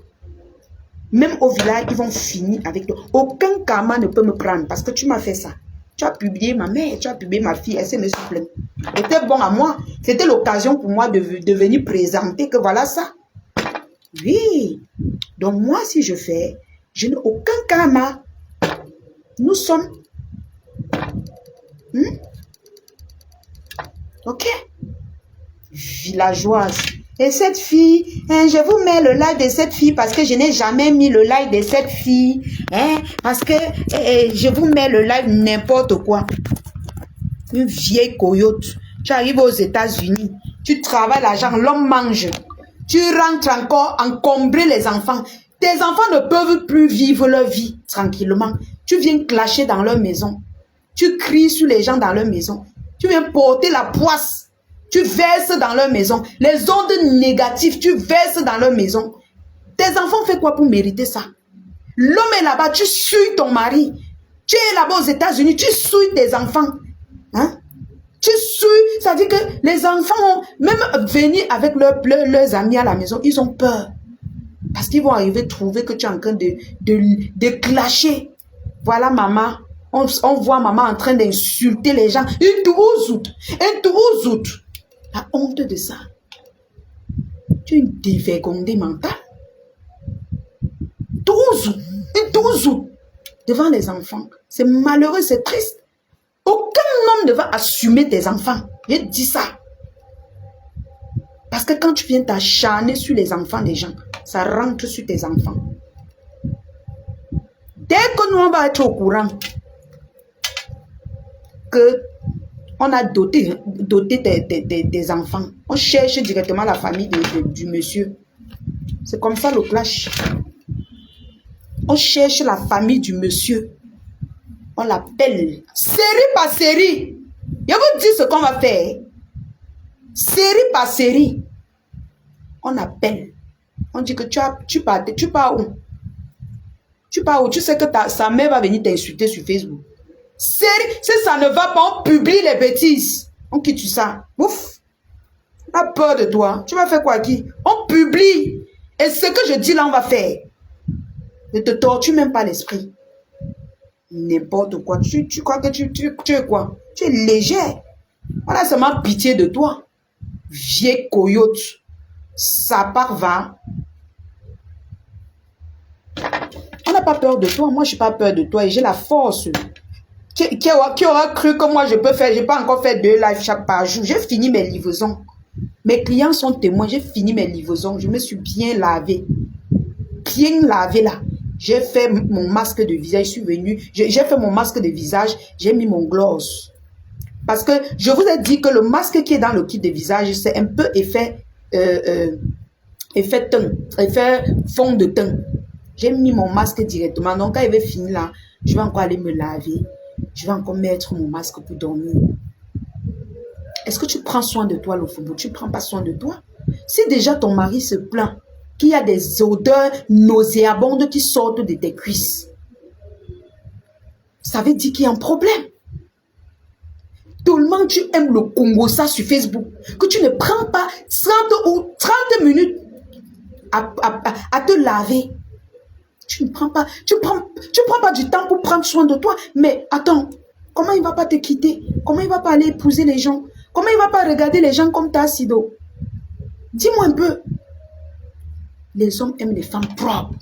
Même au village, ils vont finir avec toi. Aucun karma ne peut me prendre parce que tu m'as fait ça. Tu as publié ma mère, tu as publié ma fille, elle s'est me plainte. C'était bon à moi. C'était l'occasion pour moi de venir présenter que voilà ça. Oui. Donc moi, si je fais, je n'ai aucun karma. Nous sommes... Ok? Villageoise. Et cette fille, hein, je vous mets le like de cette fille parce que je n'ai jamais mis le like de cette fille. Hein, parce que je vous mets le like n'importe quoi. Une vieille coyote. Tu arrives aux États-Unis, tu travailles l'argent, l'homme mange. Tu rentres encore encombrer les enfants. Tes enfants ne peuvent plus vivre leur vie tranquillement. Tu viens clasher dans leur maison. Tu cries sur les gens dans leur maison. Tu viens porter la poisse. Tu verses dans leur maison. Les ondes négatives, tu verses dans leur maison. Tes enfants font quoi pour mériter ça? L'homme est là-bas, tu sues ton mari. Tu es là-bas aux États-Unis, tu sues tes enfants. Hein? Tu sues, ça veut dire que les enfants, même venir avec leurs amis à la maison, ils ont peur. Parce qu'ils vont arriver à trouver que tu es en train de clasher. Voilà maman. On voit maman en train d'insulter les gens. Une trouzoute. La honte de ça. Tu es une dévergondée mentale. Une trouzoute. Devant les enfants. C'est malheureux, c'est triste. Aucun homme ne va assumer tes enfants. Je dis ça. Parce que quand tu viens t'acharner sur les enfants des gens, ça rentre sur tes enfants. Dès que nous, on va être au courant que on a doté des enfants, on cherche directement la famille du monsieur. C'est comme ça le clash. On cherche la famille du monsieur. On l'appelle série par série. Je vous dis ce qu'on va faire. Série par série. On appelle. On dit que tu pars où? Tu pars où? Tu sais que sa mère va venir t'insulter sur Facebook. Série, si ça ne va pas, on publie les bêtises. On quitte ça. Ouf. On a peur de toi. Tu vas faire quoi qui? On publie. Et ce que je dis là, on va faire. Ne te torture même pas l'esprit. N'importe quoi. Tu crois que tu es quoi? Tu es légère. On a seulement pitié de toi. Vieille coyote. Ça part va. On n'a pas peur de toi. Moi, je n'ai pas peur de toi et j'ai la force. Qui aura cru que moi, je peux faire, je n'ai pas encore fait 2 lives par jour. J'ai fini mes livraisons. Mes clients sont témoins. J'ai fini mes livraisons. Je me suis bien lavé. Bien lavé là. J'ai fait mon masque de visage. Je suis venu. J'ai fait mon masque de visage. J'ai mis mon gloss. Parce que je vous ai dit que le masque qui est dans le kit de visage, c'est un peu effet teint. Effet fond de teint. J'ai mis mon masque directement. Donc, quand il va finir là, je vais encore aller me laver. Je vais encore mettre mon masque pour dormir. Est-ce que tu prends soin de toi, le football? Tu ne prends pas soin de toi? Si déjà ton mari se plaint qu'il y a des odeurs nauséabondes qui sortent de tes cuisses, ça veut dire qu'il y a un problème. Tellement tu aimes le Congo ça sur Facebook que tu ne prends pas 30 minutes à te laver. Tu ne prends pas, tu prends pas du temps pour prendre soin de toi. Mais attends, comment il ne va pas te quitter? Comment il ne va pas aller épouser les gens? Comment il ne va pas regarder les gens comme Tassido? Dis-moi un peu. Les hommes aiment les femmes propres.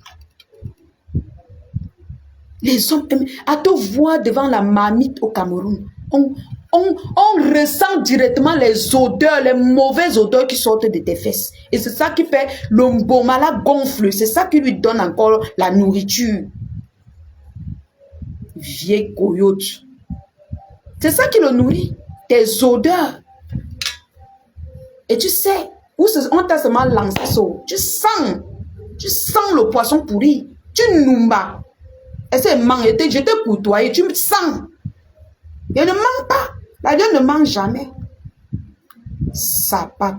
Les hommes aiment... À te voir devant la marmite au Cameroun, on ressent directement les odeurs, les mauvaises odeurs qui sortent de tes fesses. Et c'est ça qui fait le mbomala gonfle. C'est ça qui lui donne encore la nourriture. Vieille coyote. C'est ça qui le nourrit. Tes odeurs. Et tu sais, on t'a seulement lancé ça. Tu sens le poisson pourri. Tu noumbas. Et c'est je te côtoie, tu me sens. Il ne mange pas. La gueule ne mange jamais. Ça part.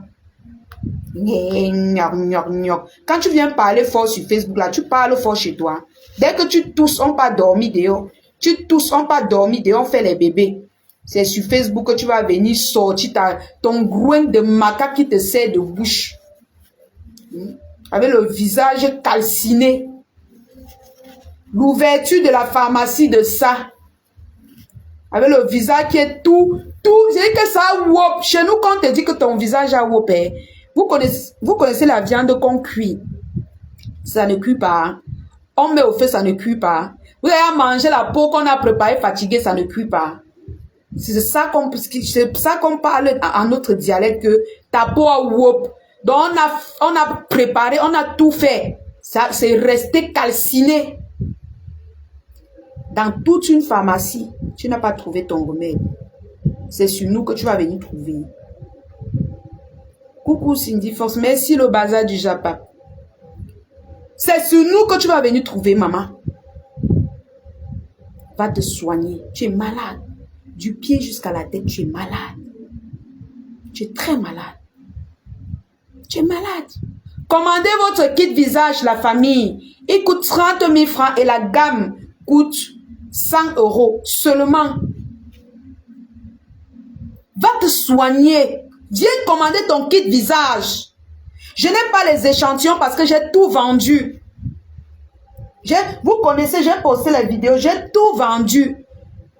Quand tu viens parler fort sur Facebook, là, tu parles fort chez toi. Dès que tu tousses, on part dormir dehors. Tu tousses, on part dormir dehors, on fait les bébés. C'est sur Facebook que tu vas venir sortir ton groin de macaque qui te sert de bouche. Avec le visage calciné. L'ouverture de la pharmacie de ça. Avec le visage qui est tout. C'est que ça wop. Chez nous, quand on te dit que ton visage a wopé, vous connaissez la viande qu'on cuit. Ça ne cuit pas. On met au feu, ça ne cuit pas. Vous avez mangé la peau qu'on a préparée fatiguée, ça ne cuit pas. C'est ça qu'on parle en notre dialecte, que ta peau a wop. Donc, on a préparé, on a tout fait. Ça, c'est resté calciné. Dans toute une pharmacie, tu n'as pas trouvé ton remède. C'est sur nous que tu vas venir trouver. Coucou Cindy Force, merci le bazar du Japon. C'est sur nous que tu vas venir trouver, maman. Va te soigner. Tu es malade. Du pied jusqu'à la tête, tu es malade. Tu es très malade. Tu es malade. Commandez votre kit visage, la famille. Il coûte 30 000 francs et la gamme coûte 100 € seulement. Va te soigner. Viens commander ton kit visage. Je n'ai pas les échantillons parce que j'ai tout vendu. Vous connaissez, j'ai posté la vidéo, j'ai tout vendu.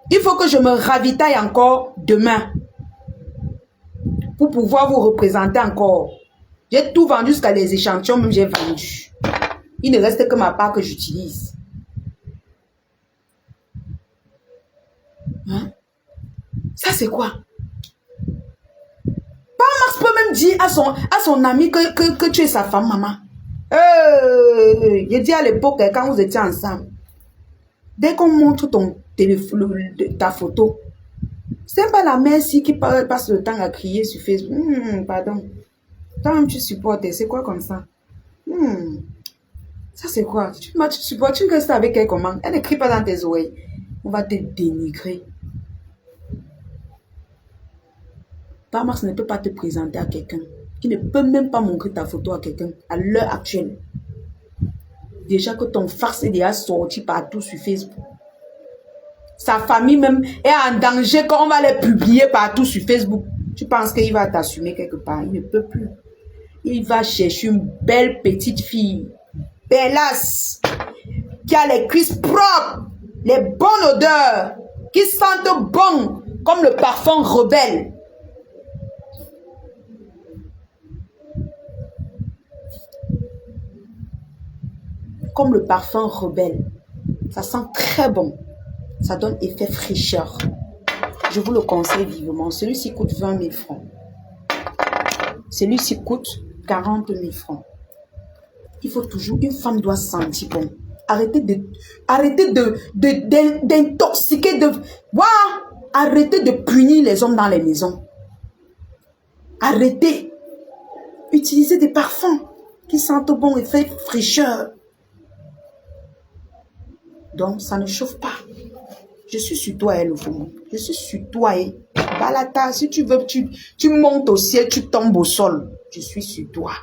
Il faut que je me ravitaille encore demain pour pouvoir vous représenter encore. J'ai tout vendu jusqu'à les échantillons, même j'ai vendu. Il ne reste que ma part que j'utilise. Hein? Ça c'est quoi? Max peut même dire à son ami que tu es sa femme, maman. J'ai dit à l'époque, quand vous étiez ensemble, dès qu'on montre ton téléphone, ta photo, c'est pas la mère ici qui passe le temps à crier sur Facebook. Pardon. Toi-même, tu supportes. C'est quoi comme ça? Ça, c'est quoi? Tu supportes. Tu restes avec elle comment? Elle ne crie pas dans tes oreilles. On va te dénigrer. Max ne peut pas te présenter à quelqu'un. Il ne peut même pas montrer ta photo à quelqu'un à l'heure actuelle. Déjà que ton farce est déjà sorti partout sur Facebook. Sa famille même est en danger quand on va les publier partout sur Facebook. Tu penses qu'il va t'assumer quelque part? Il ne peut plus. Il va chercher une belle petite fille, bellasse, qui a les cuisses propres, les bonnes odeurs, qui sentent bon comme le parfum rebelle. Comme le parfum rebelle. Ça sent très bon. Ça donne effet fraîcheur. Je vous le conseille vivement. Celui-ci coûte 20 000 francs. Celui-ci coûte 40 000 francs. Il faut toujours, une femme doit sentir bon. Arrêtez d'intoxiquer, arrêtez de punir les hommes dans les maisons. Arrêtez. Utilisez des parfums qui sentent bon, effet fraîcheur. Donc, ça ne chauffe pas. Je suis sur toi, Elofomo. Je suis sur toi, Balata, si tu veux, tu montes au ciel, tu tombes au sol. Je suis sur toi.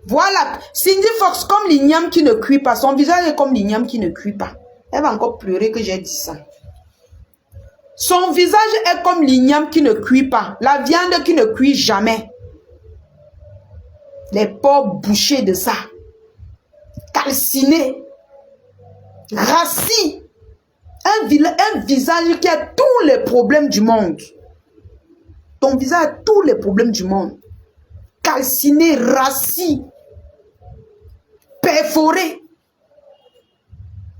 Voilà. Cindy Fox, comme l'igname qui ne cuit pas. Son visage est comme l'igname qui ne cuit pas. Elle va encore pleurer que j'ai dit ça. Son visage est comme l'igname qui ne cuit pas. La viande qui ne cuit jamais. Les pores bouchés de ça. Calcinés. Rassis. Un visage qui a tous les problèmes du monde. Ton visage a tous les problèmes du monde. Calciné, rassis, perforé.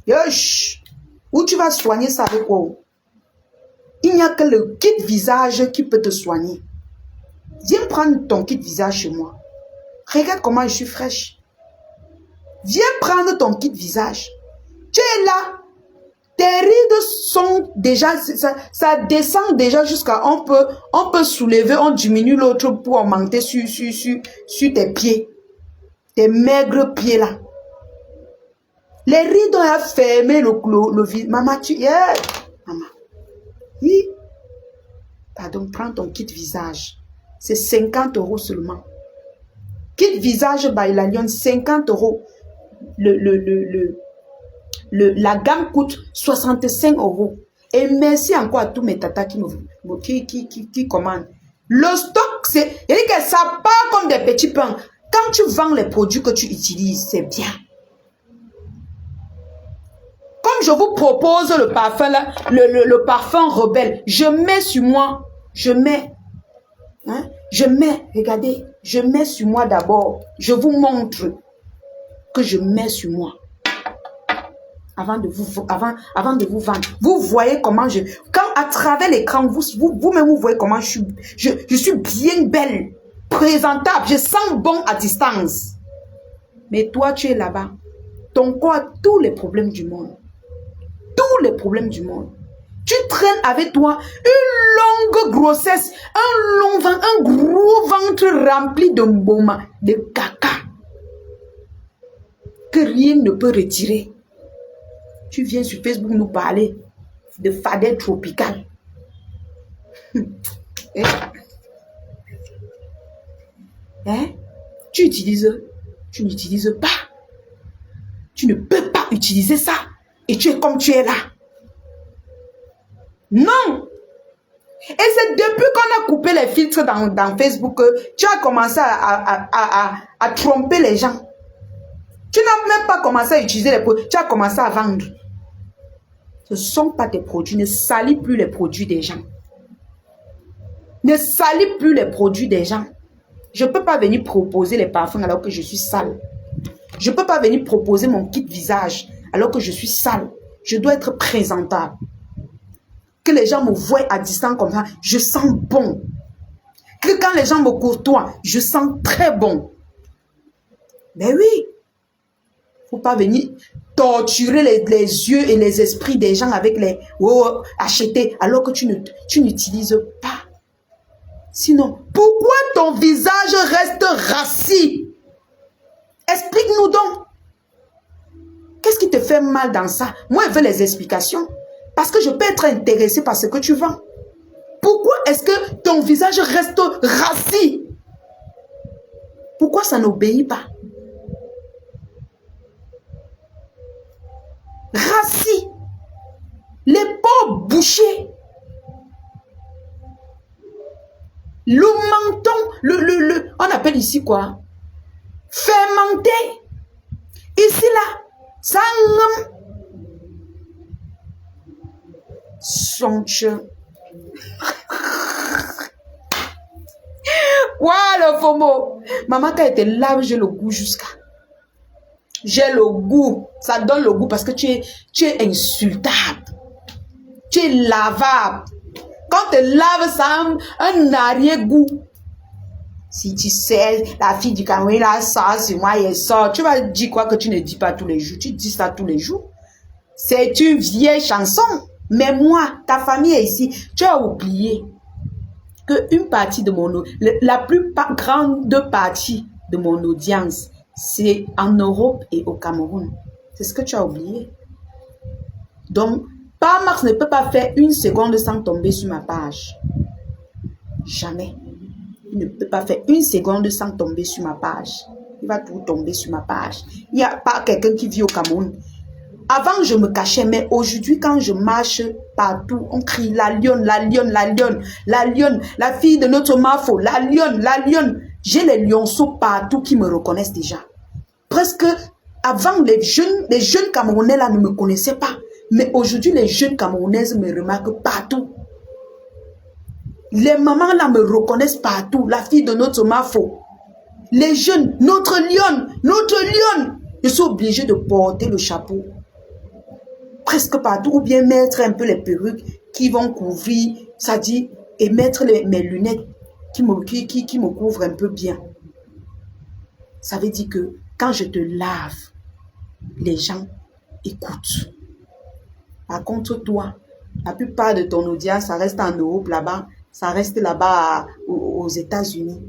Yosh. Où tu vas soigner ça avec quoi? Il n'y a que le kit visage qui peut te soigner. Viens prendre ton kit visage chez moi. Regarde comment je suis fraîche. Viens prendre ton kit visage. Tu es là. Tes rides sont déjà, ça descend déjà jusqu'à, on peut soulever, on diminue l'autre pour augmenter sur tes pieds. Tes maigres pieds là. Les rides ont fermé le vide. Maman, maman. Oui. Pardon, prends ton kit visage. C'est 50 € seulement. Kit visage by la Lyon, 50 €. La gamme coûte 65 €. Et merci encore à tous mes tatas qui commandent. Le stock, c'est-à-dire que ça part comme des petits pains. Quand tu vends les produits que tu utilises, c'est bien. Comme je vous propose le parfum là, le parfum rebelle, je mets sur moi, regardez, je mets sur moi d'abord. Je vous montre que je mets sur moi. Avant de vous vendre. Vous voyez comment quand à travers l'écran, vous-même vous voyez comment je suis bien belle, présentable, je sens bon à distance. Mais toi, tu es là-bas. Ton corps a tous les problèmes du monde. Tous les problèmes du monde. Tu traînes avec toi une longue grossesse, un long ventre, un gros ventre rempli de mboma, de caca, que rien ne peut retirer. Tu viens sur Facebook nous parler de fadette tropicale. Hein? Tu n'utilises pas. Tu ne peux pas utiliser ça. Et tu es comme tu es là. Non. Et c'est depuis qu'on a coupé les filtres dans Facebook que tu as commencé à tromper les gens. Tu n'as même pas commencé à utiliser les produits. Tu as commencé à vendre. Ce ne sont pas tes produits. Ne salis plus les produits des gens. Ne salis plus les produits des gens. Je ne peux pas venir proposer les parfums alors que je suis sale. Je ne peux pas venir proposer mon kit visage alors que je suis sale. Je dois être présentable. Que les gens me voient à distance comme ça, je sens bon. Que quand les gens me courtoient, je sens très bon. Mais oui, il ne faut pas venir torturer les yeux et les esprits des gens avec les achetés alors que tu n'utilises pas. Sinon, pourquoi ton visage reste rassis? Explique-nous donc. Qu'est-ce qui te fait mal dans ça? Moi, je veux les explications. Parce que je peux être intéressé par ce que tu vends. Pourquoi est-ce que ton visage reste rassis? Pourquoi ça n'obéit pas? Rassis. Les pores bouchés. Le menton, on appelle ici quoi? Fermenté. Ici là, ça sonche. Voilà le faux mot. Maman, quand elle te lave, j'ai le goût jusqu'à. J'ai le goût. Ça donne le goût parce que tu es insultable. Tu es lavable. Quand tu te laves, ça a un arrière-goût. Si tu sais, la fille du Cameroun, là, ça, c'est moi, elle sort. Tu vas dire quoi que tu ne dis pas tous les jours. Tu dis ça tous les jours. C'est une vieille chanson. Mais moi, ta famille est ici. Tu as oublié qu'une partie de la plus grande partie de mon audience, c'est en Europe et au Cameroun. C'est ce que tu as oublié. Donc, Parmax ne peut pas faire une seconde sans tomber sur ma page. Jamais. Il ne peut pas faire une seconde sans tomber sur ma page. Il va tout tomber sur ma page. Il n'y a pas quelqu'un qui vit au Cameroun. Avant, je me cachais, mais aujourd'hui, quand je marche partout, on crie la lionne, la lionne, la lionne, la lionne, la fille de notre Mafo, la lionne, la lionne. J'ai les lionceaux partout qui me reconnaissent déjà. Presque avant, les jeunes Camerounais là ne me connaissaient pas. Mais aujourd'hui, les jeunes Camerounaises me remarquent partout. Les mamans là me reconnaissent partout. La fille de notre Mafo. Les jeunes, notre lionne, notre lionne. Je suis obligée de porter le chapeau. Presque partout. Ou bien mettre un peu les perruques qui vont couvrir, ça dit, et mettre mes lunettes qui me couvrent un peu bien. Ça veut dire que quand je te lave, les gens écoutent. Par contre, toi, la plupart de ton audience, ça reste en Europe là-bas, ça reste là-bas aux États-Unis.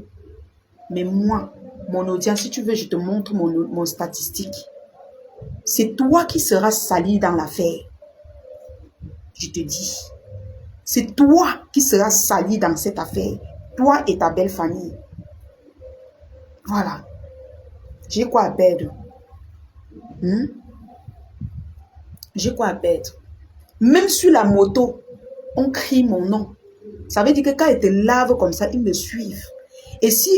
Mais moi, mon audience, si tu veux, je te montre mon statistique. C'est toi qui seras sali dans l'affaire. Je te dis. C'est toi qui seras sali dans cette affaire. Toi et ta belle famille. Voilà. J'ai quoi à perdre? J'ai quoi à perdre? Même sur la moto, on crie mon nom. Ça veut dire que quand ils te lavent comme ça, ils me suivent. Et si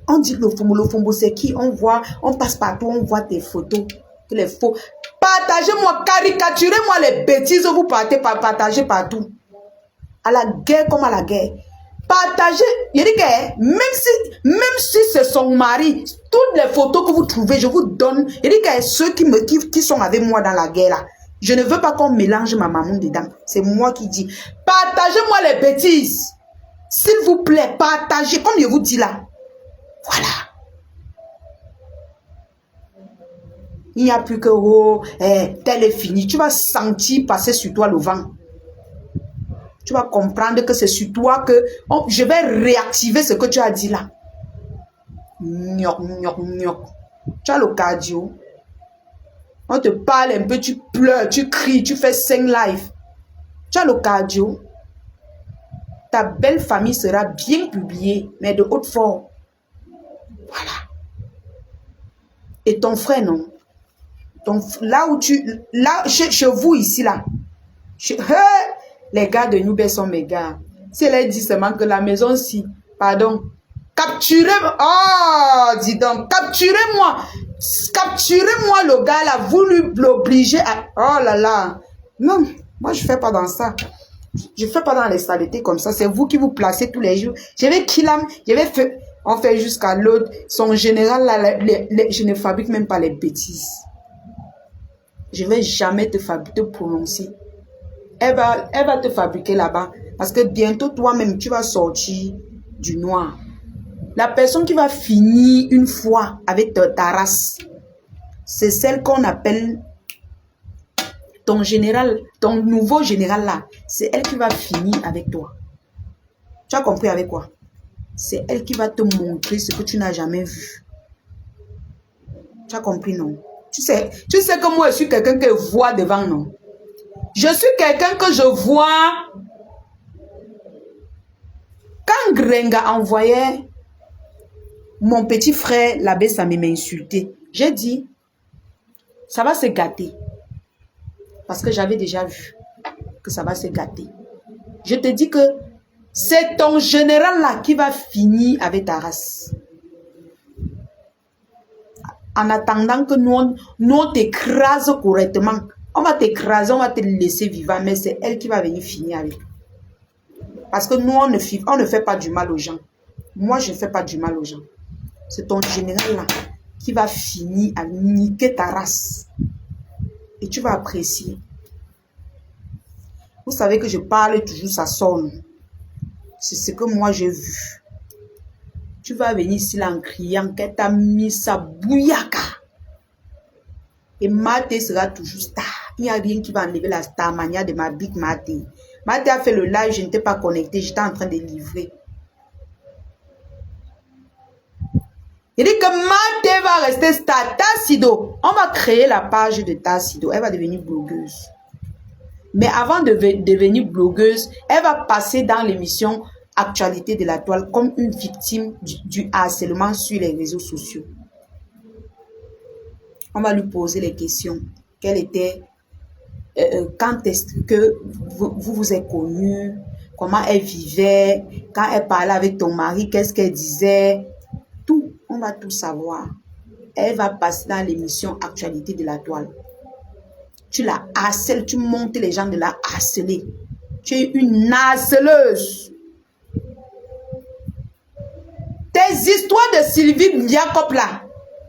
on dit que le fombo c'est qui? On passe partout, on voit tes photos. Les faux. Partagez-moi, caricaturez-moi les bêtises, vous partagez partout. À la guerre comme à la guerre. Partagez. Il dit que même si c'est son mari, toutes les photos que vous trouvez, je vous donne. Il dit que ceux qui sont avec moi dans la guerre là, je ne veux pas qu'on mélange ma maman dedans. C'est moi qui dis. Partagez-moi les bêtises. S'il vous plaît, partagez, comme je vous dis là. Voilà. Il n'y a plus que, oh, tel est fini. Tu vas sentir passer sur toi le vent. Tu vas comprendre que c'est sur toi que je vais réactiver ce que tu as dit là. Gnoc, gnoc, gnoc. Tu as le cardio. On te parle un peu, tu pleures, tu cries, tu fais 5 lives. Tu as le cardio. Ta belle famille sera bien publiée, mais de haute forme. Voilà. Et ton frère, non. Là où chez vous ici, là. Les gars de Noubé sont mes gars. Si elle dit seulement que la maison, si, pardon, capturez-moi. Oh, dis donc, capturez-moi. Capturez-moi, le gars là, vous l'obligez à... Oh là là. Non, moi je fais pas dans ça. Je fais pas dans les saletés comme ça. C'est vous qui vous placez tous les jours. Je vais kill him, je vais faire... On fait jusqu'à l'autre. Son général là, je ne fabrique même pas les bêtises. Je vais jamais te prononcer. Elle va te fabriquer là-bas. Parce que bientôt, toi-même, tu vas sortir du noir. La personne qui va finir une fois avec ta race, c'est celle qu'on appelle ton général, ton nouveau général là. C'est elle qui va finir avec toi. Tu as compris avec quoi? C'est elle qui va te montrer ce que tu n'as jamais vu. Tu as compris, non? Tu sais que moi, je suis quelqu'un qui voit devant, non? Je suis quelqu'un que je vois. Quand Grenga envoyait mon petit frère, l'abbé Sami m'a insulté, j'ai dit, ça va se gâter. Parce que j'avais déjà vu que ça va se gâter. Je te dis que c'est ton général là qui va finir avec ta race. En attendant que nous on t'écrase correctement. On va t'écraser, on va te laisser vivant, mais c'est elle qui va venir finir avec. Parce que nous, on ne fait pas du mal aux gens. Moi, je ne fais pas du mal aux gens. C'est ton général là qui va finir à niquer ta race. Et tu vas apprécier. Vous savez que je parle toujours, ça sonne. C'est ce que moi j'ai vu. Tu vas venir ici là en criant qu'elle t'a mis sa bouillaka. Et Maté sera toujours star. Il n'y a rien qui va enlever la star mania de ma big Maté. Maté a fait le live, je n'étais pas connecté, j'étais en train de livrer. Il dit que Maté va rester star. Tassido, on va créer la page de Tassido. Elle va devenir blogueuse. Mais avant de devenir blogueuse, elle va passer dans l'émission Actualité de la toile comme une victime du harcèlement sur les réseaux sociaux. On va lui poser les questions. Quelle était, quand est-ce que vous êtes connus, comment elle vivait, quand elle parlait avec ton mari, qu'est-ce qu'elle disait, tout, on va tout savoir. Elle va passer dans l'émission Actualité de la toile. Tu la harcèles, tu montes les gens de la harceler. Tu es une harceleuse. Tes histoires de Sylvie Jacob là,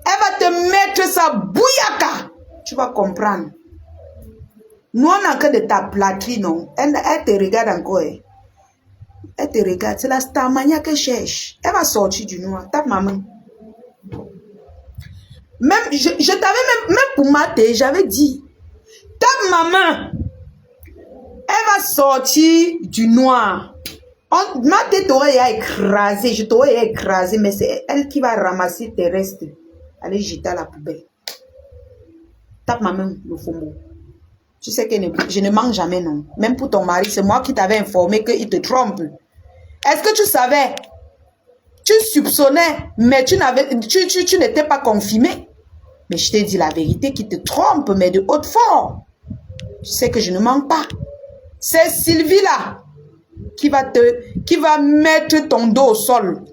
elle va te mettre sa bouillaka. Tu vas comprendre. Nous, on n'a que de ta plâtrie, non. Elle te regarde encore. Elle te regarde. C'est la starmania qu'elle cherche. Elle va sortir du noir. Tape maman. Même, je t'avais même pour mater, j'avais dit. Tape maman. Elle va sortir du noir. Ma tête t'aurait écrasé, je t'aurais écrasé, mais c'est elle qui va ramasser tes restes. Allez jeter à la poubelle. Tape ma main, le fombo. Tu sais que je ne mange jamais, non. Même pour ton mari, c'est moi qui t'avais informé qu'il te trompe. Est-ce que tu savais? Tu soupçonnais, mais tu n'étais pas confirmé. Mais je t'ai dit la vérité qu'il te trompe, mais de haute forme. Tu sais que je ne mens pas. C'est Sylvie là qui va mettre ton dos au sol.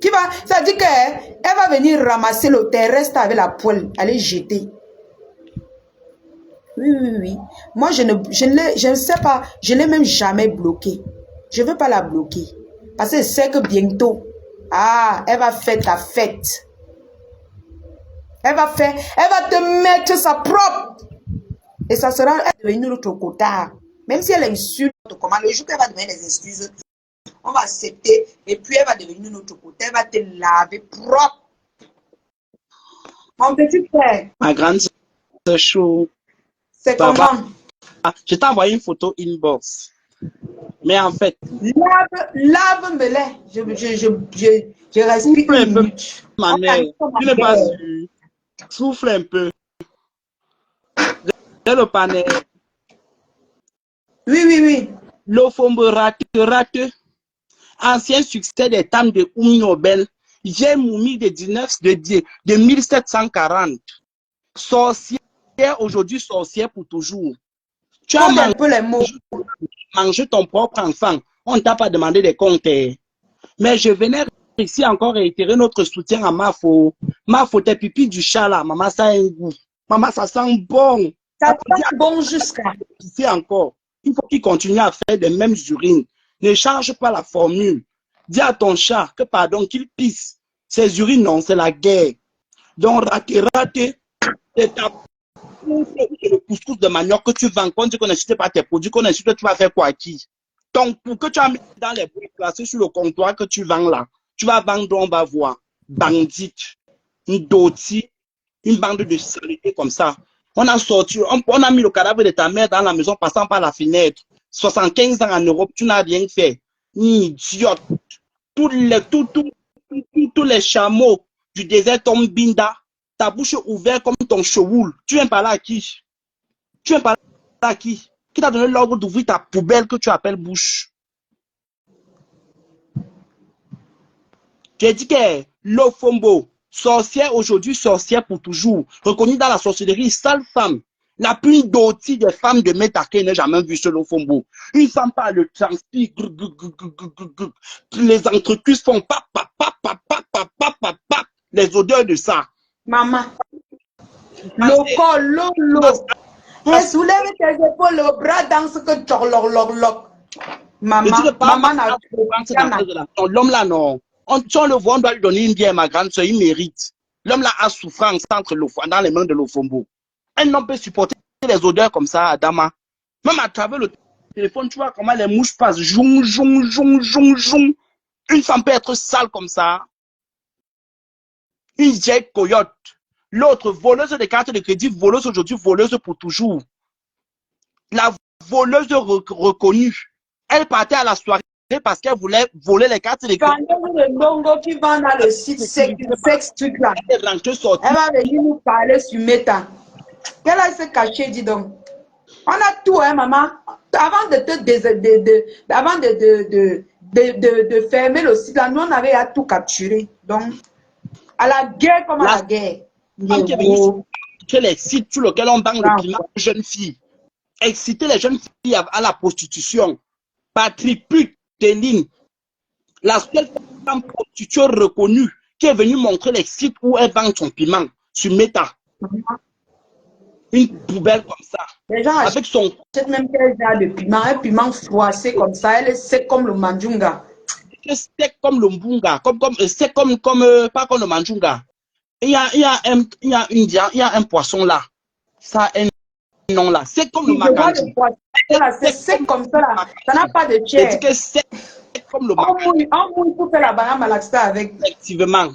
Ça dit qu'elle va venir ramasser le terrestre avec la poêle, aller jeter. Oui. Moi, je ne sais pas, je ne l'ai même jamais bloqué. Je ne veux pas la bloquer. Parce que je sais que bientôt, elle va faire ta fête. Elle va te mettre sa propre. Et ça sera devenir notre cotard. Même si elle insulte, comment le jour qu'elle va donner des excuses, on va accepter et puis elle va devenir notre côté. Elle va te laver propre. Mon petit frère, Ma grande sœur chaud. c'est Ça va? comment? Je t'ai envoyé une photo inbox. Mais en fait, Lave-me-les. Je respire souffle un une peu, minute. ma On est mère. en Tu n'es pas guerre. sûr. Souffle un peu. J'ai le panel. Oui, oui, oui. Lofombo rate. Ancien succès des temps de Nobel. J'ai Moumi de 1740. Sorcière aujourd'hui, sorcière pour toujours. Tu as Code un peu les mots. mangé ton propre enfant. On ne t'a pas demandé des comptes. Mais je venais ici encore réitérer notre soutien à Mafo. Mafo, tes pipis du chat là, maman, ça a un goût. Maman, ça sent bon. Ça Ça te dit sent bon jusqu'à. pisser encore. Il faut qu'il continue à faire les mêmes urines. Ne change pas la formule. Dis à ton chat que pardon, qu'il pisse. Ces urines, non, c'est la guerre. Donc, raté, c'est ta le couscous de manioc que tu vends, quand tu connais pas tes produits, qu'on insulte, tu vas faire quoi à qui? Donc, pour que tu as mis dans les bruits placés sur le comptoir que tu vends là, tu vas vendre, on va voir, bandite, une doti, une bande de saleté comme ça. On a sorti, on a mis le cadavre de ta mère dans la maison passant par la fenêtre. 75 ans en Europe, tu n'as rien fait. Idiote. Tous les chameaux du désert Tombinda, ta bouche ouverte comme ton chewoul. Tu viens parler à qui? Tu viens parler à qui? Qui t'a donné l'ordre d'ouvrir ta poubelle que tu appelles bouche? J'ai dit que Lofombo, sorcière aujourd'hui, sorcière pour toujours, reconnue dans la sorcellerie, sale femme, la plus dotie des femmes de Métaké n'est jamais vue sur Lofombo. Une femme par le transpire, les entrecuisses font pap, pap, pap, pap, pap, pap, pap, pap, pap, les odeurs de ça. Maman. Loco, lolo. Soulève tes épaules, le bras danse que tchorlok. Maman, maman n'a pas. L'homme là, non. Si on le voit, on doit lui donner une bière, ma grande soeur, il mérite. L'homme là a souffrance dans les mains de l'Ofombo. Un homme peut supporter les odeurs comme ça, Adama. Même à travers le téléphone, tu vois comment les mouches passent. Joum. Une femme peut être sale comme ça. Une vieille coyote. L'autre, voleuse de cartes de crédit, voleuse aujourd'hui, voleuse pour toujours. La voleuse reconnue. Elle partait à la soirée parce qu'elle voulait voler les cartes de crédit. Le Ndongo qui vend dans le site sexe truc là. Elle va venir nous parler sur Meta. Qu'elle a se caché, dis donc. On a tout, hein, maman. Avant de fermer le site là, nous on avait à tout capturer. Donc, à la guerre comme à la guerre. Que les sites sur lesquels on vend le climat aux jeunes filles. Exciter les jeunes filles à la prostitution. Patrick Puteline, la seule femme prostituée reconnue qui est venue montrer les sites où elle vend son piment sur Meta. Une poubelle comme ça. Les gens avec son même quel genre de piment, un piment froissé comme ça, elle est sec comme le manjunga. Sec comme le mbunga, sec comme pas comme le manjunga. Il y a un poisson là. Ça a un nom là. C'est comme le macandi. C'est sec comme ça là. Ça n'a pas de chair. C'est comme le macandi. On mouille pour faire la banane malaxa avec. Effectivement.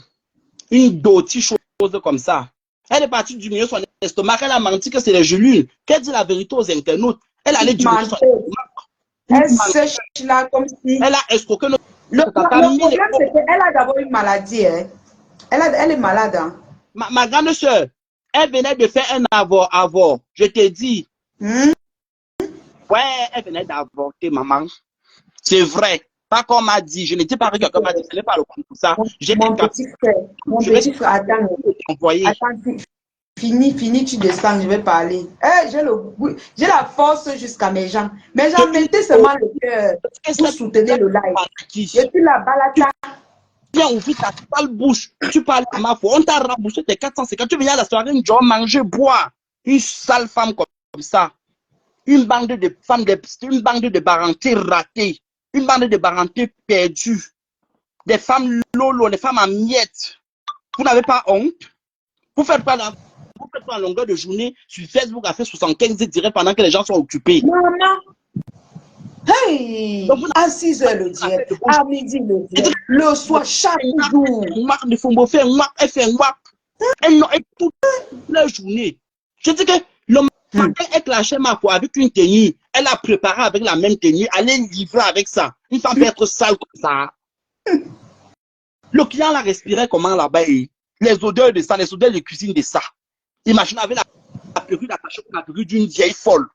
Une dotie chose comme ça. Elle est partie du milieu de son estomac. Elle a menti que c'est les gelules. Qu'elle dit la vérité aux internautes. Elle allait du milieu de son estomac. Elle sèche là comme si. Elle a escroqué notre. Le problème, c'est qu'elle a d'abord une maladie. Hein. Elle est malade. Hein. Ma grande soeur, elle venait de faire un avort. Je te dis. Ouais, elle venait d'avorter, maman. C'est vrai. Pas comme m'a dit. Je n'étais pas quelqu'un m'a dit. Ce n'est pas le coup pour ça. Mon petit frère, attends. Fini, tu descends, je vais parler. J'ai la force jusqu'à mes gens. Mes gens, mettez seulement le cœur pour soutenir le live. Je suis la balata. Tu viens ouvrir ta sale bouche. Tu parles à ma foi. On t'a remboursé tes 450. Tu viens à la soirée, une joie, manger, boire. Une sale femme comme ça. Une bande de femmes, une bande de barantés ratées. Une bande de barantés perdues. Des femmes lolo, des femmes en miettes. Vous n'avez pas honte? Vous faites pas en longueur de journée sur Facebook à faire 75 direct pendant que les gens sont occupés. Maman. Hey! À 6 h le direct, à midi le direct, le soir, chaque jour. Elle fait Et toute la journée. Je dis que le matin, elle clashait ma foi avec une tenue. Elle a préparé avec la même tenue. Elle est livrée avec ça. Une femme peut être sale comme ça. Le client la respirait comment là-bas? Les odeurs de ça, les odeurs de cuisine de ça. Imaginez avec la perruque attachée à la perruque d'une vieille folle.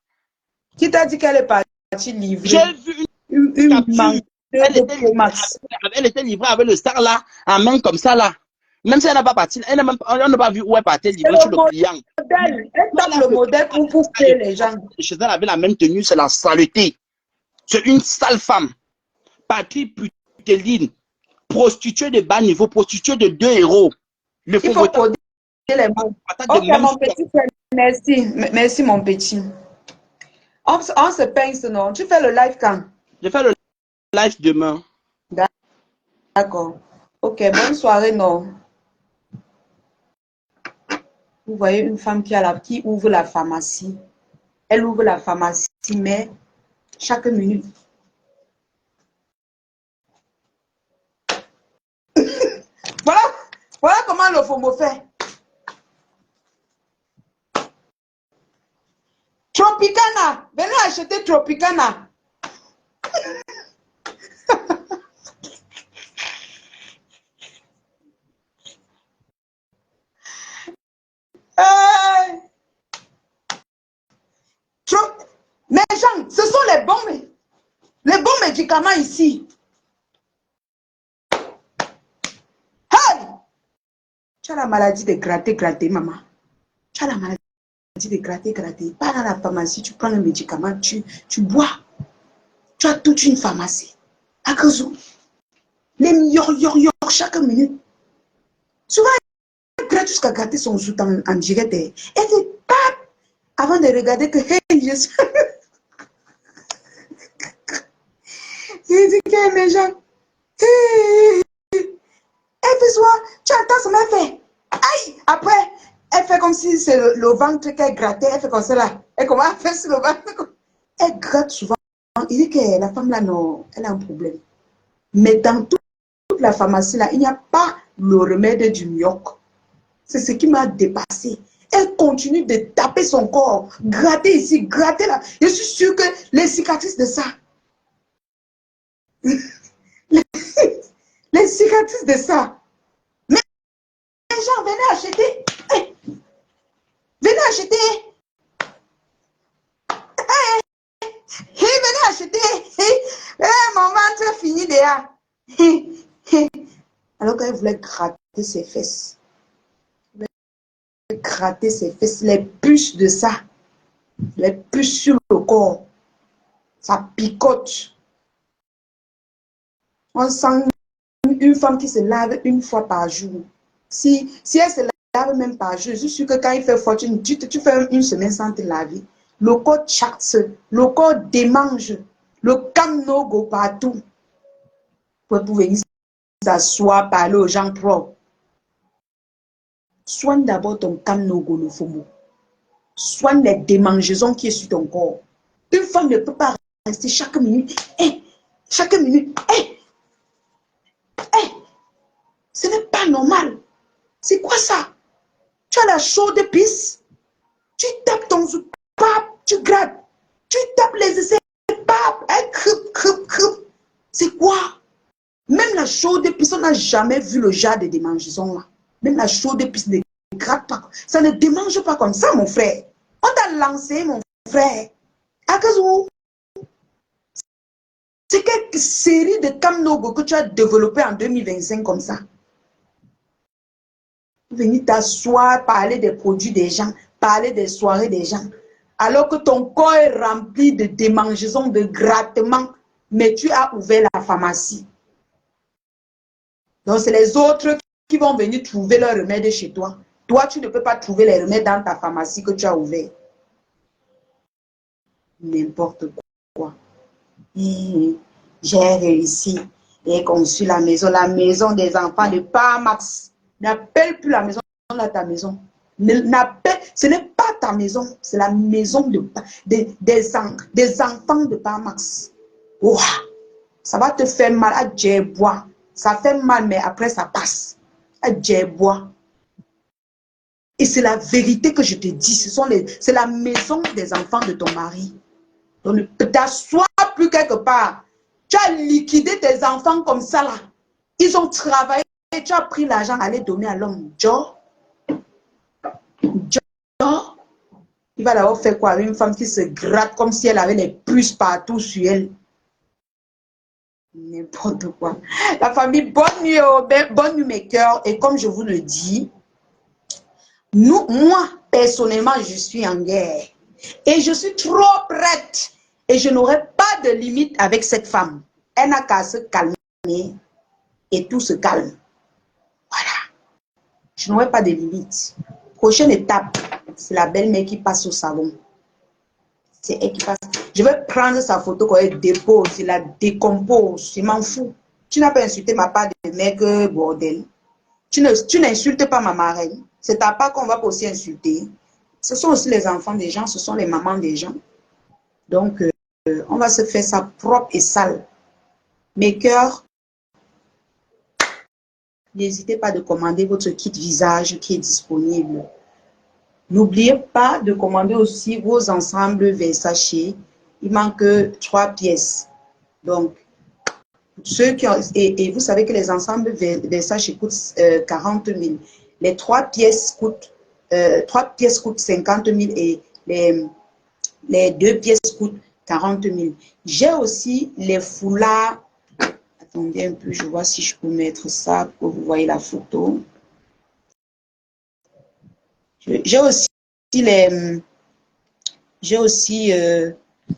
Qui t'a dit qu'elle est partie livrer? J'ai vu Une capture. Elle Elle était livrée avec le star là, en main comme ça là. Même si elle n'a pas parti, elle n'a pas vu où elle partait livrer chez le client. Elle tape le modèle pour payer les gens. Chez elle avait la même tenue, c'est la saleté. C'est une sale femme. Partie puteline, prostituée de bas niveau, prostituée de 2 euros. Il faut coder les mots. Ok, mon petit frère, merci. Merci, mon petit. On se pince, non? Tu fais le live quand? Je fais le live demain. D'accord. Ok, bonne soirée, non? Vous voyez une femme qui ouvre la pharmacie. Elle ouvre la pharmacie, mais chaque minute. Voilà comment le FOMO fait. Tropicana, venez acheter Tropicana. Mais Jean, ce sont les bons médicaments ici. Hey! Tu as la maladie de gratter, maman. Tu as la maladie de gratter. Pas dans la pharmacie, tu prends le médicament, tu bois. Tu as toute une pharmacie. À Kazou. Les yor chaque minute. Souvent, elle gratte jusqu'à gratter son sou en direct. Elle dit, pap, avant de regarder que, hey, je suis... Il dit que mes gens, hey, elle fait soin, tu attends, ça m'a fait. Aïe, après, elle fait comme si c'est le ventre qu'elle grattait, elle fait comme ça là. Elle commence à faire sur le ventre. Elle gratte souvent. Il dit que la femme là, non, elle a un problème. Mais dans toute la pharmacie là, il n'y a pas le remède du myoc. C'est ce qui m'a dépassé. Elle continue de taper son corps, gratter ici, gratter là. Je suis sûre que les cicatrices de ça, les cicatrices de ça. Mais les gens, venez acheter. Hey, venez acheter. Venez acheter. Mon ventre fini déjà. Alors qu'elle voulait gratter ses fesses. Gratter ses fesses, les puces de ça. Les puces sur le corps. Ça picote. On sent une femme qui se lave une fois par jour. Si elle se lave même par jour, je suis sûre que quand il fait fortune, tu fais une semaine sans te laver. Le corps chatte, le corps démange, le camnogo partout. Pour venir s'asseoir, parler aux gens propres. Soigne d'abord ton camnogo, le FOMO. Soigne les démangeaisons qui est sur ton corps. Une femme ne peut pas rester chaque minute. Chaque minute. Ce n'est pas normal. C'est quoi ça? Tu as la chaude pisse. Tu tapes ton pap, tu grattes. Tu tapes les essais, pap, c'est quoi? Même la chaude pisse, on n'a jamais vu le genre de démangeaison là. Même la chaude pisse ne gratte pas. Ça ne démange pas comme ça, mon frère. On t'a lancé, mon frère. À Kazou. C'est quelle série de camnogo que tu as développé en 2025 comme ça? Venir t'asseoir, parler des produits des gens, parler des soirées des gens, alors que ton corps est rempli de démangeaisons, de grattements, mais tu as ouvert la pharmacie. Donc, c'est les autres qui vont venir trouver leur remède chez toi. Toi, tu ne peux pas trouver les remèdes dans ta pharmacie que tu as ouvert. N'importe quoi. J'ai réussi et conçu la maison des enfants de Parmax. N'appelle plus la maison là ta maison. Ce n'est pas ta maison, c'est la maison des enfants de Parmax. Wow, ça va te faire mal à Djebois. Ça fait mal, mais après ça passe. À Djebois. Et c'est la vérité que je te dis. C'est la maison des enfants de ton mari. Donc, ne t'assois plus quelque part. Tu as liquidé tes enfants comme ça là. Ils ont travaillé. Tu as pris l'argent à aller donner à l'homme. Joe, il va d'abord faire quoi avec une femme qui se gratte comme si elle avait les puces partout sur elle. N'importe quoi. La famille, bonne nuit, bonne nuit mes cœurs. Et comme je vous le dis, moi, personnellement, je suis en guerre. Et je suis trop prête. Et je n'aurai pas de limite avec cette femme. Elle n'a qu'à se calmer et tout se calme. Voilà. Je n'aurai pas de limite. Prochaine étape, c'est la belle-mère qui passe au salon. C'est elle qui passe. Je vais prendre sa photo quand elle dépose, je la décompose. Je m'en fous. Tu n'as pas insulté ma part de mec bordel. Tu n'insultes pas ma marraine. C'est ta part qu'on va aussi insulter. Ce sont aussi les enfants des gens, ce sont les mamans des gens. Donc, on va se faire ça propre et sale. Mes cœurs, n'hésitez pas de commander votre kit visage qui est disponible. N'oubliez pas de commander aussi vos ensembles Versace. Il manque 3 pièces. Donc, ceux qui ont, et vous savez que les ensembles Versace coûtent 40 000. Les 3 pièces coûtent 50 000 et les 2 pièces coûtent 40 000. J'ai aussi les foulards. Attendez un peu, je vois si je peux mettre ça pour que vous voyez la photo. J'ai aussi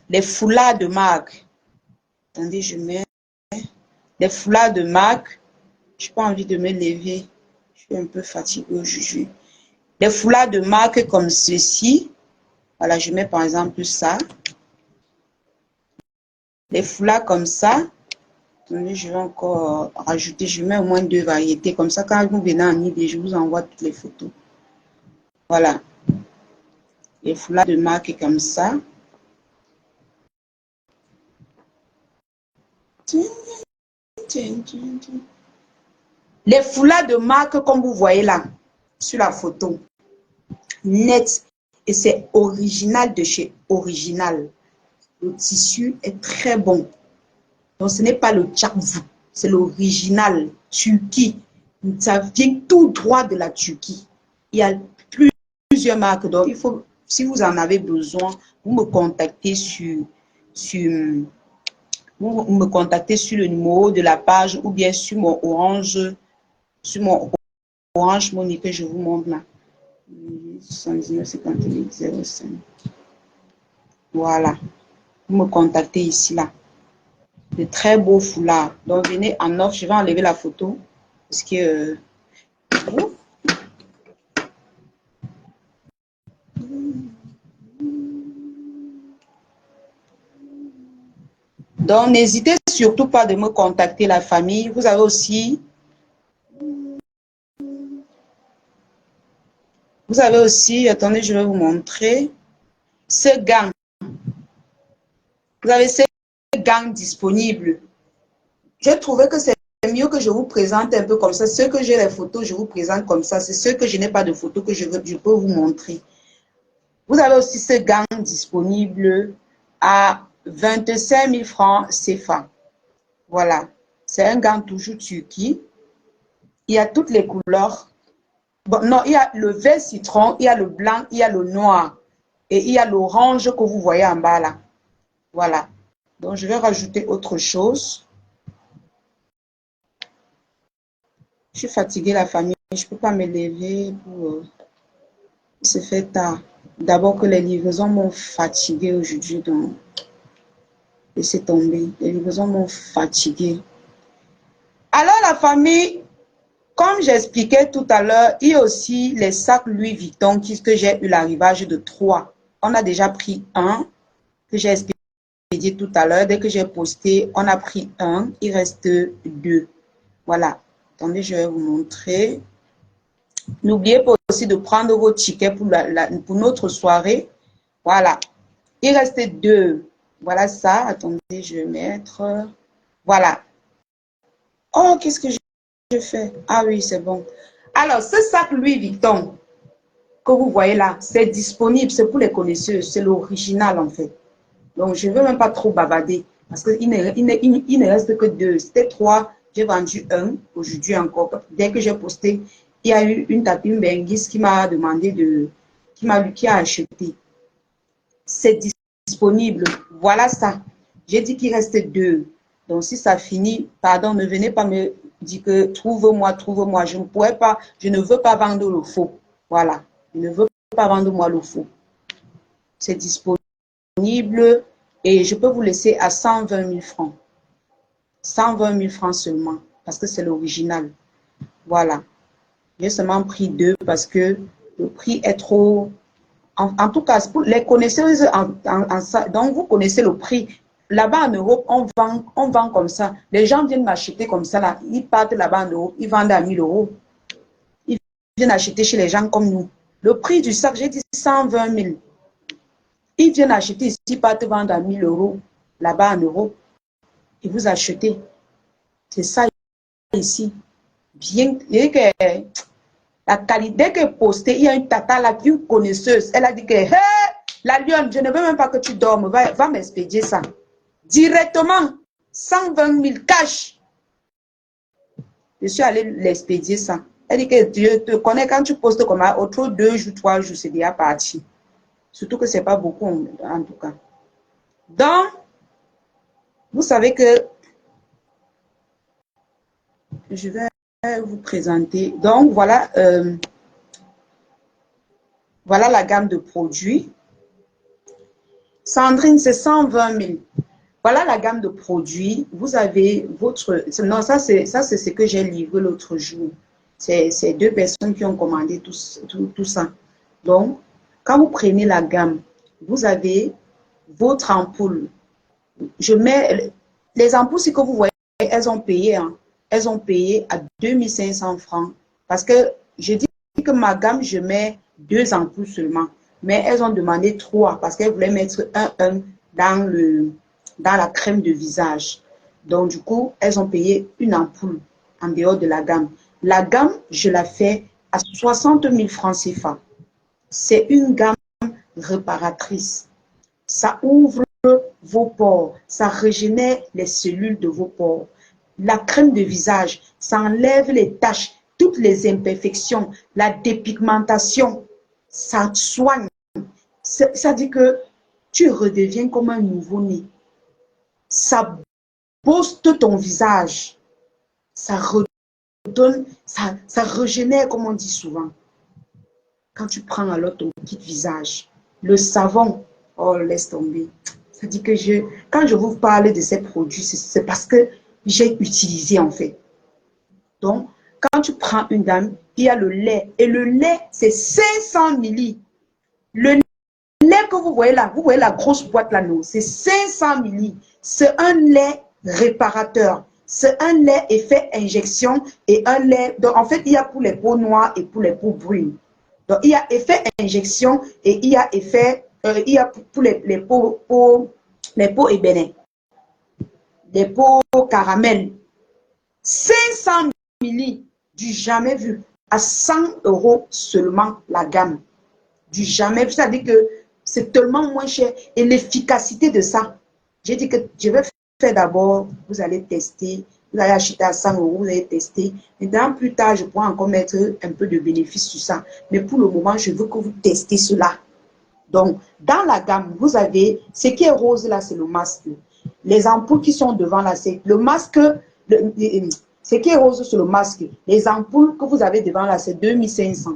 les foulards de marque. Attendez, je mets les foulards de marque. Je n'ai pas envie de me lever. Je suis un peu fatiguée aujourd'hui. Les foulards de marque comme ceci. Voilà, je mets par exemple ça. Les foulards comme ça. Attendez, je vais encore rajouter. Je mets au moins 2 variétés. Comme ça, quand vous venez en idée, je vous envoie toutes les photos. Voilà. Les foulards de marque comme ça. Les foulards de marque comme vous voyez là, sur la photo. Net. Et c'est original de chez Original. Le tissu est très bon. Donc ce n'est pas le tchakvou, c'est l'original Turquie. Ça vient tout droit de la Turquie. Il y a plusieurs marques. Donc il faut, si vous en avez besoin, vous me contactez vous me contactez sur le numéro de la page ou bien sur mon Orange Money que je vous montre là. 79 58 05. Voilà. Vous me contactez ici là. De très beaux foulards. Donc venez en offre. Je vais enlever la photo. Parce que donc n'hésitez surtout pas de me contacter la famille. Vous avez aussi attendez, je vais vous montrer ce gant. Vous avez ce gant disponible. J'ai trouvé que c'est mieux que je vous présente un peu comme ça. Ceux que j'ai les photos, je vous présente comme ça. C'est ceux que je n'ai pas de photos que je peux vous montrer. Vous avez aussi ce gant disponible à 25 000 francs CFA. Voilà. C'est un gant toujours Turquie. Il y a toutes les couleurs. Bon, non, il y a le vert citron, il y a le blanc, il y a le noir. Et il y a l'orange que vous voyez en bas là. Voilà. Donc, je vais rajouter autre chose. Je suis fatiguée, la famille. Je ne peux pas me lever pour se faire tard. D'abord que les livraisons m'ont fatiguée aujourd'hui. Donc, laissez tomber. Les livraisons m'ont fatiguée. Alors, la famille, comme j'expliquais tout à l'heure, il y a aussi les sacs Louis Vuitton que j'ai eu l'arrivage de 3. On a déjà pris un que j'ai expédié tout à l'heure. Dès que j'ai posté, on a pris un. Il reste 2. Voilà. Attendez, je vais vous montrer. N'oubliez pas aussi de prendre vos tickets pour notre soirée. Voilà. Il reste 2. Voilà ça. Attendez, je vais mettre. Voilà. Oh, qu'est-ce que je fais? Ah oui, c'est bon. Alors, ce sac Louis Vuitton, que vous voyez là, c'est disponible, c'est pour les connaisseurs, c'est l'original en fait. Donc, je ne veux même pas trop bavarder parce qu'il ne reste que 2. C'était 3, j'ai vendu un aujourd'hui encore. Dès que j'ai posté, il y a eu une tapine Bengis qui m'a demandé qui a acheté. C'est disponible. Voilà ça. J'ai dit qu'il reste 2. Donc, si ça finit, pardon, ne venez pas me dire que trouve-moi, trouve-moi. Je ne veux pas vendre le faux. Voilà. Je ne veux pas vendre moi le faux. C'est disponible et je peux vous laisser à 120 000 francs. 120 000 francs seulement parce que c'est l'original. Voilà. J'ai seulement pris 2 parce que le prix est trop... En tout cas, pour les connaisseuses, donc vous connaissez le prix. Là-bas en Europe, on vend comme ça. Les gens viennent m'acheter comme ça. Là. Ils partent là-bas en Europe, ils vendent à 1 000 euros. Ils viennent acheter chez les gens comme nous. Le prix du sac, j'ai dit 120 000. Ils viennent acheter ici, ils partent vendre à 1 000 euros là-bas en Europe. Et vous achetez. C'est ça ici. Bien que la qualité que postée, il y a une tata là, une connaisseuse. Elle a dit que, hey, la lionne, je ne veux même pas que tu dormes. Va m'expédier ça. Directement, 120 000 cash. Je suis allée l'expédier ça. Elle dit que Dieu te connaît quand tu postes comme ça, autour de 2 jours, 3 jours, c'est déjà parti. Surtout que ce n'est pas beaucoup en tout cas. Donc, vous savez que je vais vous présenter. Donc, voilà, voilà la gamme de produits. Sandrine, c'est 120 000. Voilà la gamme de produits. Vous avez votre... Non, ça, c'est ce que j'ai livré l'autre jour. C'est 2 personnes qui ont commandé tout ça. Donc, quand vous prenez la gamme, vous avez votre ampoule. Je mets... Les ampoules, si que vous voyez, elles ont payé. Hein. Elles ont payé à 2 500 francs. Parce que je dis que ma gamme, je mets 2 ampoules seulement. Mais elles ont demandé 3 parce qu'elles voulaient mettre un dans la crème de visage. Donc, du coup, elles ont payé une ampoule en dehors de la gamme. La gamme, je la fais à 60 000 francs CFA. C'est une gamme réparatrice. Ça ouvre vos pores, ça régénère les cellules de vos pores. La crème de visage, ça enlève les taches, toutes les imperfections, la dépigmentation, ça soigne. Ça dit que tu redeviens comme un nouveau-né. Ça booste ton visage. Ça redonne, ça régénère, comme on dit souvent. Quand tu prends alors ton kit visage, le savon, oh, laisse tomber. Ça dit que quand je vous parle de ces produits, c'est parce que j'ai utilisé en fait. Donc, quand tu prends une dame, il y a le lait. Et le lait, c'est 500 ml. Le lait que vous voyez là, vous voyez la grosse boîte là, non, c'est 500 ml. C'est un lait réparateur. C'est un lait effet injection et un lait... Donc, en fait, il y a pour les peaux noires et pour les peaux brunes. Donc, il y a effet injection et il y a effet... il y a pour les peaux ébénées. Les peaux caramel. 500 ml, du jamais vu. À 100 € seulement la gamme. Du jamais vu. C'est-à-dire que c'est tellement moins cher. Et l'efficacité de ça, j'ai dit que je vais faire d'abord, vous allez tester, vous allez acheter à 100 €, vous allez tester. Et dans plus tard, je pourrai encore mettre un peu de bénéfice sur ça. Mais pour le moment, je veux que vous testez cela. Donc, dans la gamme, vous avez, ce qui est rose là, c'est le masque. Les ampoules qui sont devant là, c'est le masque, ce qui est rose sur le masque. Les ampoules que vous avez devant là, c'est 2500.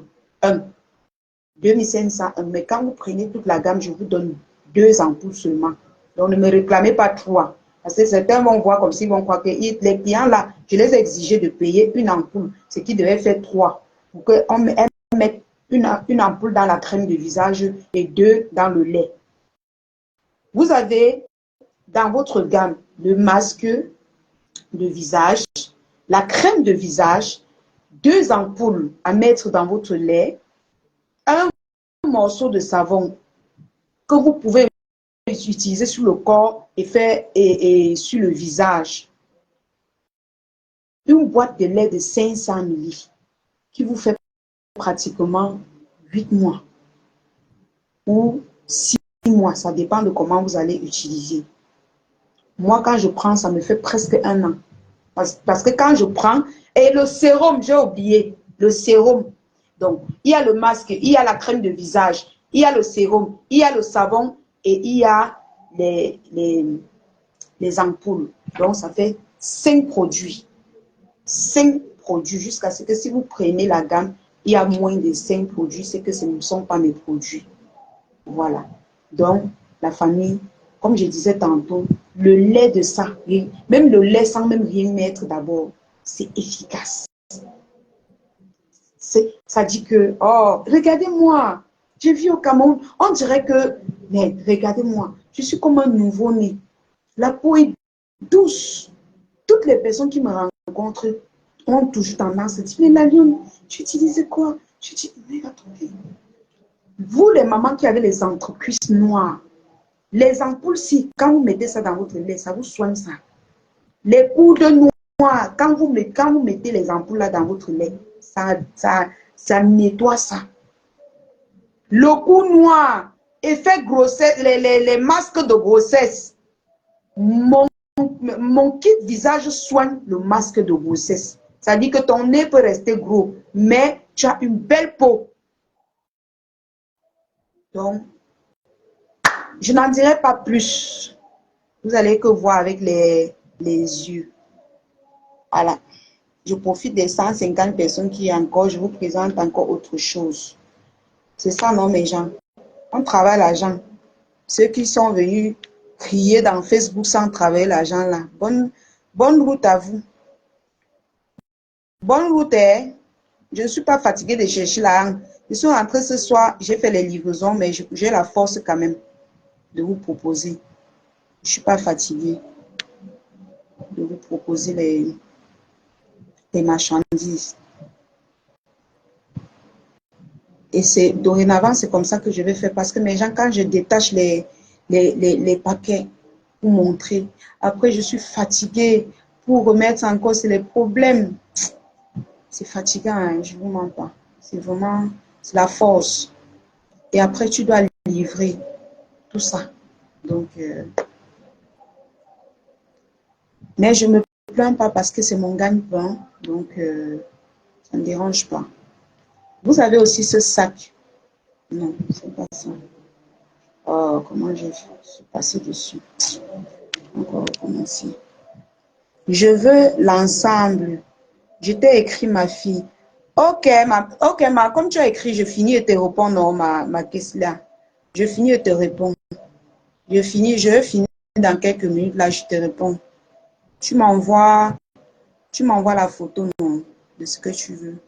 2500. Mais quand vous prenez toute la gamme, je vous donne 2 ampoules seulement. Donc, ne me réclamez pas 3. Parce que certains vont voir comme s'ils vont croire que les clients là, je les ai exigés de payer une ampoule, ce qui devait faire 3. Pour qu'on mette une ampoule dans la crème de visage et 2 dans le lait. Vous avez dans votre gamme le masque de visage, la crème de visage, 2 ampoules à mettre dans votre lait, un morceau de savon que vous pouvez utiliser sur le corps et sur le visage. Une boîte de lait de 500 ml qui vous fait pratiquement 8 mois ou 6 mois. Ça dépend de comment vous allez utiliser. Moi, quand je prends, ça me fait presque 1 an. Parce que quand je prends, et le sérum, j'ai oublié, le sérum. Donc, il y a le masque, il y a la crème de visage, il y a le sérum, il y a le savon et il y a les ampoules. Donc, ça fait 5 produits. 5 produits jusqu'à ce que si vous prenez la gamme, il y a moins de 5 produits, c'est que ce ne sont pas mes produits. Voilà. Donc, la famille, comme je disais tantôt, le lait de ça, même le lait sans même rien mettre d'abord, c'est efficace. Ça dit que, oh, regardez-moi, j'ai vu au Cameroun, on dirait que, mais regardez-moi, je suis comme un nouveau-né. La peau est douce. Toutes les personnes qui me rencontrent ont toujours tendance à dire, mais la lionne, tu utilises quoi? Je dis, mais attendez. Vous, les mamans qui avez les entrecuisses noires, les ampoules, si, quand vous mettez ça dans votre lait, ça vous soigne ça. Les coudes noirs, quand vous mettez les ampoules là dans votre lait, ça nettoie ça. Le cou noir, effet grossesse, les masques de grossesse. Mon kit visage soigne le masque de grossesse. Ça dit que ton nez peut rester gros, mais tu as une belle peau. Donc, je n'en dirai pas plus. Vous allez que voir avec les yeux. Voilà. Je profite des 150 personnes qui y a encore. Je vous présente encore autre chose. C'est ça, non, mes gens? On travaille l'argent. Ceux qui sont venus crier dans Facebook sans travailler l'argent là. Bonne route à vous. Bonne route, hein? Je ne suis pas fatiguée de chercher l'argent. Je suis rentrée ce soir, j'ai fait les livraisons, mais j'ai la force quand même de vous proposer. Je ne suis pas fatiguée de vous proposer les marchandises. Et c'est dorénavant, c'est comme ça que je vais faire. Parce que mes gens, quand je détache les paquets pour montrer, après je suis fatiguée pour remettre en cause les problèmes. C'est fatigant, hein, je ne vous mens pas. C'est vraiment, c'est la force. Et après, tu dois livrer tout ça. Donc, mais je ne me plains pas parce que c'est mon gagne-pain. Donc, ça ne me dérange pas. Vous avez aussi ce sac. Non, c'est pas ça. Oh, comment je suis passée dessus. Encore recommencer. Je veux l'ensemble. Je t'ai écrit, ma fille. Ok, comme tu as écrit, je finis de te répondre, non, ma question là. Je finis de te répondre. Je finis dans quelques minutes, là, je te réponds. Tu m'envoies la photo, non, de ce que tu veux.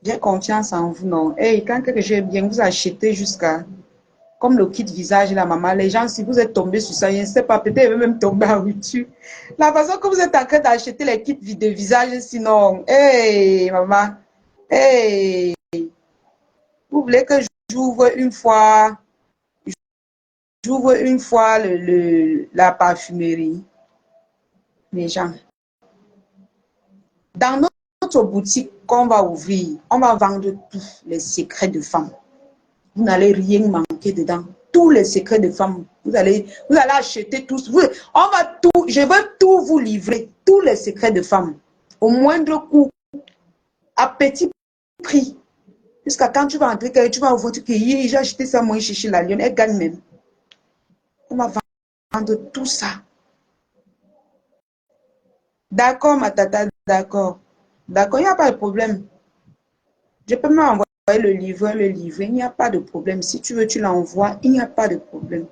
J'ai confiance en vous, non. Hey, quand quelque chose est bien, vous achetez jusqu'à, comme le kit visage, la maman, les gens, si vous êtes tombé sur ça, je ne sais pas, peut-être même tomber en rupture. La façon que vous êtes en train d'acheter les kits de visage, sinon, hey, maman, hey, vous voulez que j'ouvre une fois la parfumerie, les gens. Dans notre boutique qu'on va ouvrir, on va vendre tous les secrets de femmes. Vous n'allez rien manquer dedans. Tous les secrets de femmes, vous allez acheter tous. Je veux tout vous livrer, tous les secrets de femmes, au moindre coût, à petit prix. Jusqu'à quand tu vas entrer, tu vas voir que j'ai acheté ça, moi, chez la Lionne, elle gagne même. On va vendre tout ça. D'accord, ma tata, d'accord. D'accord, il n'y a pas de problème. Je peux m'envoyer le livre, il n'y a pas de problème. Si tu veux, tu l'envoies, il n'y a pas de problème.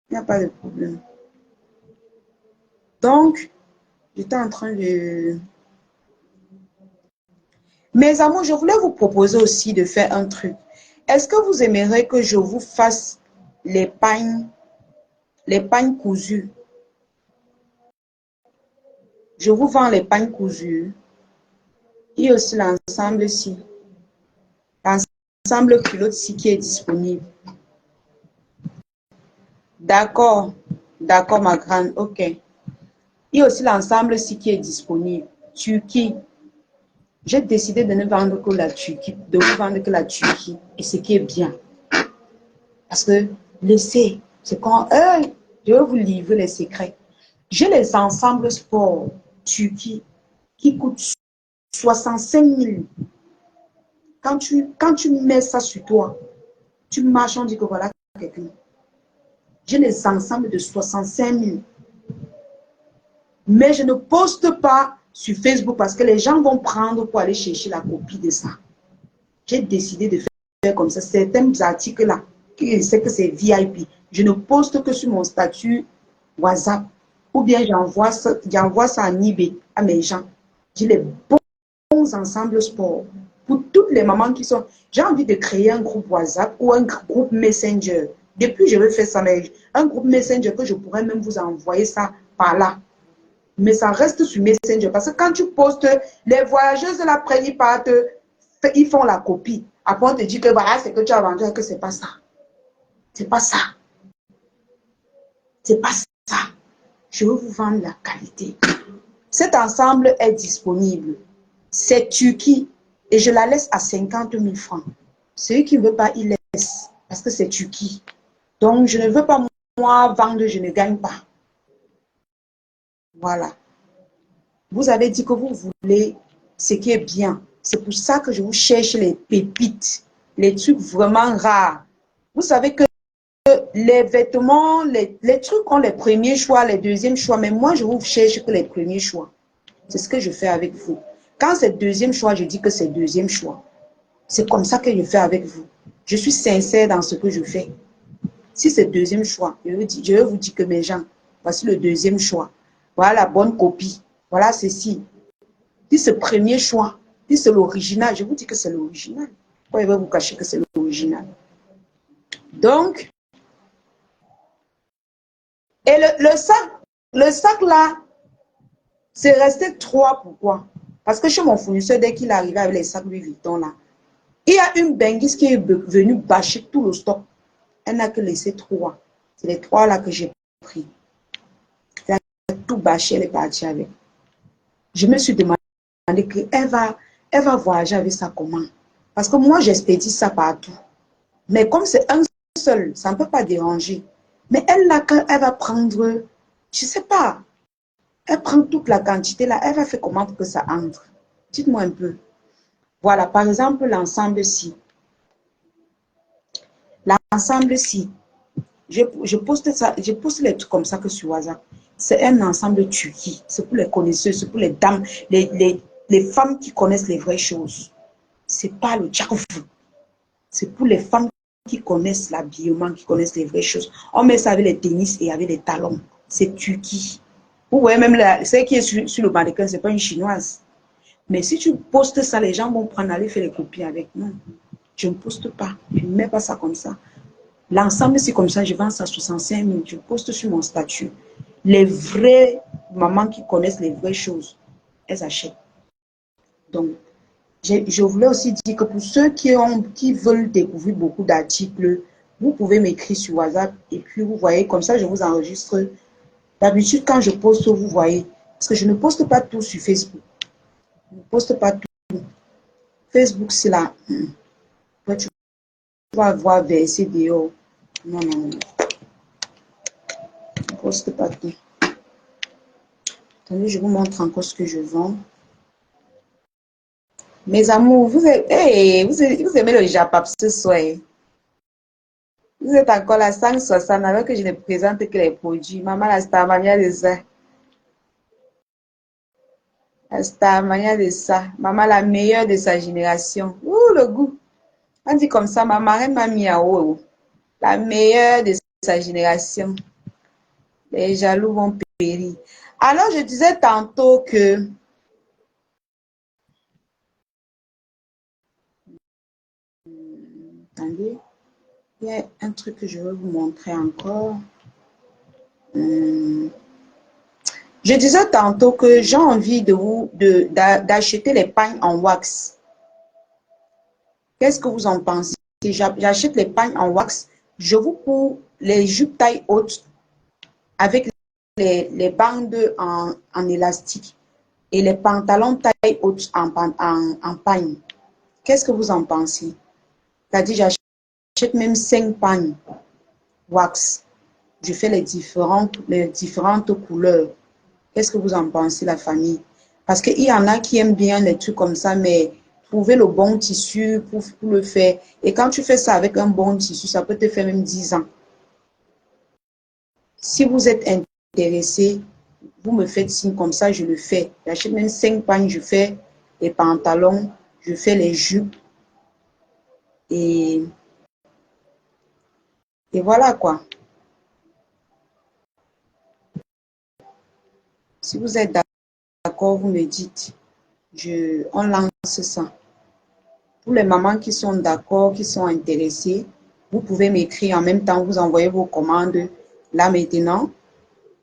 Il n'y a pas de problème. Donc, j'étais en train de... Mes amours, je voulais vous proposer aussi de faire un truc. Est-ce que vous aimeriez que je vous fasse les pagnes cousues? Je vous vends les pagnes cousues. Il y a aussi l'ensemble-ci. L'ensemble culotte-ci qui est disponible. D'accord. D'accord, ma grande. OK. Il y a aussi l'ensemble-ci qui est disponible. Turquie. J'ai décidé de ne vendre que la Turquie, de vous vendre que la Turquie, et ce qui est bien. Parce que laissez, c'est quand je vais vous livrer les secrets. J'ai les ensembles sport Turquie qui coûtent 65 000. Quand tu mets ça sur toi, tu marches, on dit que voilà quelqu'un. J'ai les ensembles de 65 000. Mais je ne poste pas sur Facebook parce que les gens vont prendre pour aller chercher la copie de ça. J'ai décidé de faire comme ça. Certains articles-là, qui sait que c'est VIP, je ne poste que sur mon statut WhatsApp. Ou bien j'envoie ça en eBay à mes gens. J'ai les bons ensembles sport. Pour toutes les mamans qui sont... J'ai envie de créer un groupe WhatsApp ou un groupe Messenger. Depuis, je vais faire ça, mais un groupe Messenger que je pourrais même vous envoyer ça par là. Mais ça reste sur Messenger. Parce que quand tu postes, les voyageuses de l'après-midi partent, ils font la copie. Après, on te dit que voilà, c'est que tu as vendu et que c'est pas ça. C'est pas ça. C'est pas ça. Je veux vous vendre la qualité. Cet ensemble est disponible. C'est Turquie. Et je la laisse à 50 000 francs. Celui qui ne veut pas, il laisse. Parce que c'est Turquie. Donc, je ne veux pas, moi, vendre, je ne gagne pas. Voilà. Vous avez dit que vous voulez ce qui est bien. C'est pour ça que je vous cherche les pépites, les trucs vraiment rares. Vous savez que les vêtements, les trucs ont les premiers choix, les deuxièmes choix, mais moi, je vous cherche que les premiers choix. C'est ce que je fais avec vous. Quand c'est deuxième choix, je dis que c'est deuxième choix. C'est comme ça que je fais avec vous. Je suis sincère dans ce que je fais. Si c'est deuxième choix, je vais vous dire que mes gens, voici le deuxième choix. Voilà la bonne copie. Voilà ceci. Si c'est premier choix, si c'est l'original, je vous dis que c'est l'original. Pourquoi il va vous cacher que c'est l'original? Donc, et le sac là, c'est resté 3. Pourquoi? Parce que chez mon fournisseur, dès qu'il arrivait avec les sacs Louis Vuitton là, il y a une benguise qui est venue bâcher tout le stock. Elle n'a que laissé 3. C'est les 3 là que j'ai pris. Elle a tout bâché, elle est partie avec. Je me suis demandé qu'elle va voyager avec ça comment? Parce que moi, j'expédie ça partout. Mais comme c'est un seul, ça ne peut pas déranger. Mais elle, là, quand elle va prendre, je ne sais pas, elle prend toute la quantité là, elle va faire comment pour que ça entre? Dites-moi un peu. Voilà, par exemple, l'ensemble-ci. L'ensemble-ci, je poste ça, je poste les trucs comme ça que sur WhatsApp. C'est un ensemble Turquie. C'est pour les connaisseurs, c'est pour les dames, les femmes qui connaissent les vraies choses. C'est pas le tchakfou. C'est pour les femmes qui connaissent l'habillement, qui connaissent les vraies choses. On met ça avec les tennis et avec les talons. C'est Turquie. Vous voyez même celle qui est sur le mannequin, ce n'est pas une chinoise. Mais si tu postes ça, les gens vont prendre, aller faire les copies avec. Non, je ne poste pas. Je ne mets pas ça comme ça. L'ensemble, c'est comme ça, je vends ça à 65 000. Je poste sur mon statut. Les vraies mamans qui connaissent les vraies choses, elles achètent. Donc, je voulais aussi dire que pour ceux qui veulent découvrir beaucoup d'articles, vous pouvez m'écrire sur WhatsApp et puis vous voyez, comme ça je vous enregistre. D'habitude, quand je poste, vous voyez, parce que je ne poste pas tout sur Facebook. Je ne poste pas tout. Facebook, c'est là. Tu vas voir verser dehors. Non, non, non. Je ne poste pas tout. Attendez, je vous montre encore ce que je vends. Mes amours, vous aimez le Japap ce soir. Vous êtes encore là, 560, alors que je ne présente que les produits. Maman, la Starmania de ça. La Starmania de ça. Maman, la meilleure de sa génération. Ouh, le goût. On dit comme ça, ma marraine m'a mis à haut. La meilleure de sa génération. Les jaloux vont périr. Alors, je disais tantôt que... Attendez. Il y a un truc que je vais vous montrer encore. Je disais tantôt que j'ai envie d'acheter les pagnes en wax. Qu'est-ce que vous en pensez? J'achète les pagnes en wax. Je vous cours les jupes taille haute avec les bandes en élastique. et les pantalons taille haute en pagne. Qu'est-ce que vous en pensez? C'est-à-dire, j'achète même 5 pagnes wax. Je fais les différentes couleurs. Qu'est-ce que vous en pensez, la famille? Parce qu'il y en a qui aiment bien les trucs comme ça, mais trouver le bon tissu pour le faire. Et quand tu fais ça avec un bon tissu, ça peut te faire même 10 ans. Si vous êtes intéressé, vous me faites signe comme ça, je le fais. J'achète même 5 pagnes, je fais les pantalons, je fais les jupes. Et voilà quoi. Si vous êtes d'accord, vous me dites. On lance ça. Pour les mamans qui sont d'accord, qui sont intéressées, vous pouvez m'écrire en même temps, vous envoyez vos commandes là maintenant.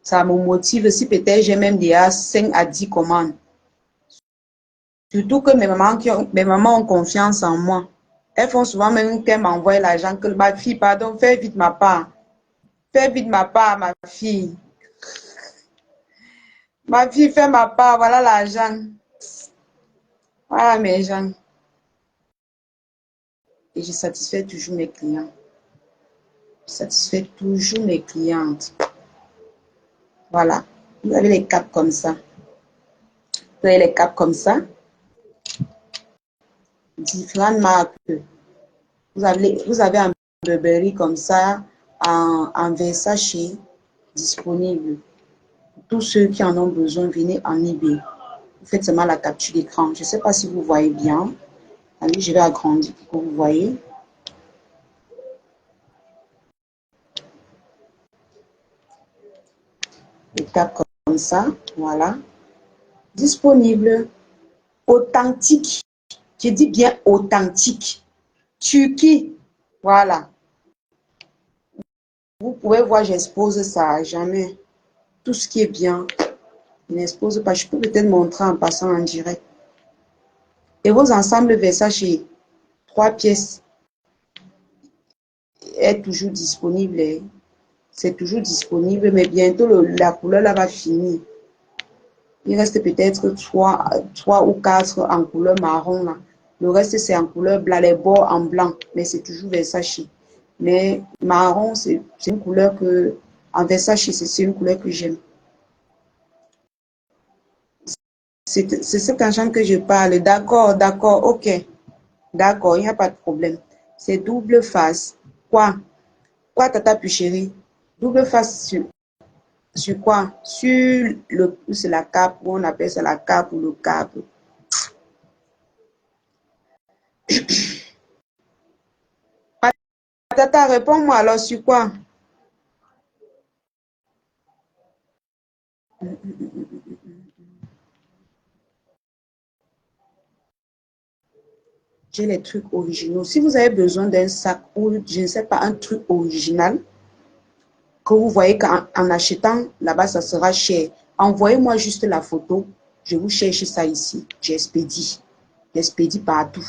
Ça me motive. Si peut-être j'ai même déjà 5 à 10 commandes. Surtout que mes mamans ont confiance en moi. Elles font souvent même qu'elles m'envoient l'argent, que ma fille, pardon, fais vite ma part. Fais vite ma part, ma fille. Ma fille, fais ma part, voilà l'argent. Voilà mes gens. Et je satisfais toujours mes clients. Je satisfais toujours mes clientes. Voilà. Vous avez les capes comme ça. Vous avez les capes comme ça. Différentes marques. Vous avez un Burberry comme ça, en Versace disponible. Tous ceux qui en ont besoin, venez en eBay. Vous faites seulement la capture d'écran. Je ne sais pas si vous voyez bien. Allez, je vais agrandir pour que vous voyez. Les capes comme ça, voilà. Disponible. Authentique. Je dis bien authentique. Turquie. Voilà. Vous pouvez voir, j'expose ça. Jamais. Tout ce qui est bien, je n'expose pas. Je peux peut-être montrer en passant en direct. Et vos ensembles Versace, 3 pièces, est toujours disponible. C'est toujours disponible, mais bientôt la couleur là va finir. Il reste peut-être 3 ou 4 en couleur marron là. Le reste c'est en couleur blanc, les bords en blanc, mais c'est toujours Versace. Mais marron, c'est une couleur que, en Versace, c'est une couleur que j'aime. C'est cet argent que je parle. D'accord, d'accord, ok. D'accord, il n'y a pas de problème. C'est double face. Quoi? Quoi, tata chérie? Double face sur quoi? Sur c'est la cape, ou on appelle ça la cape ou le cap. Tata, réponds-moi alors sur quoi? J'ai les trucs originaux. Si vous avez besoin d'un sac ou, je ne sais pas, un truc original, que vous voyez qu'en achetant, là-bas, ça sera cher. Envoyez-moi juste la photo. Je vous cherche ça ici. J'expédie. J'expédie partout.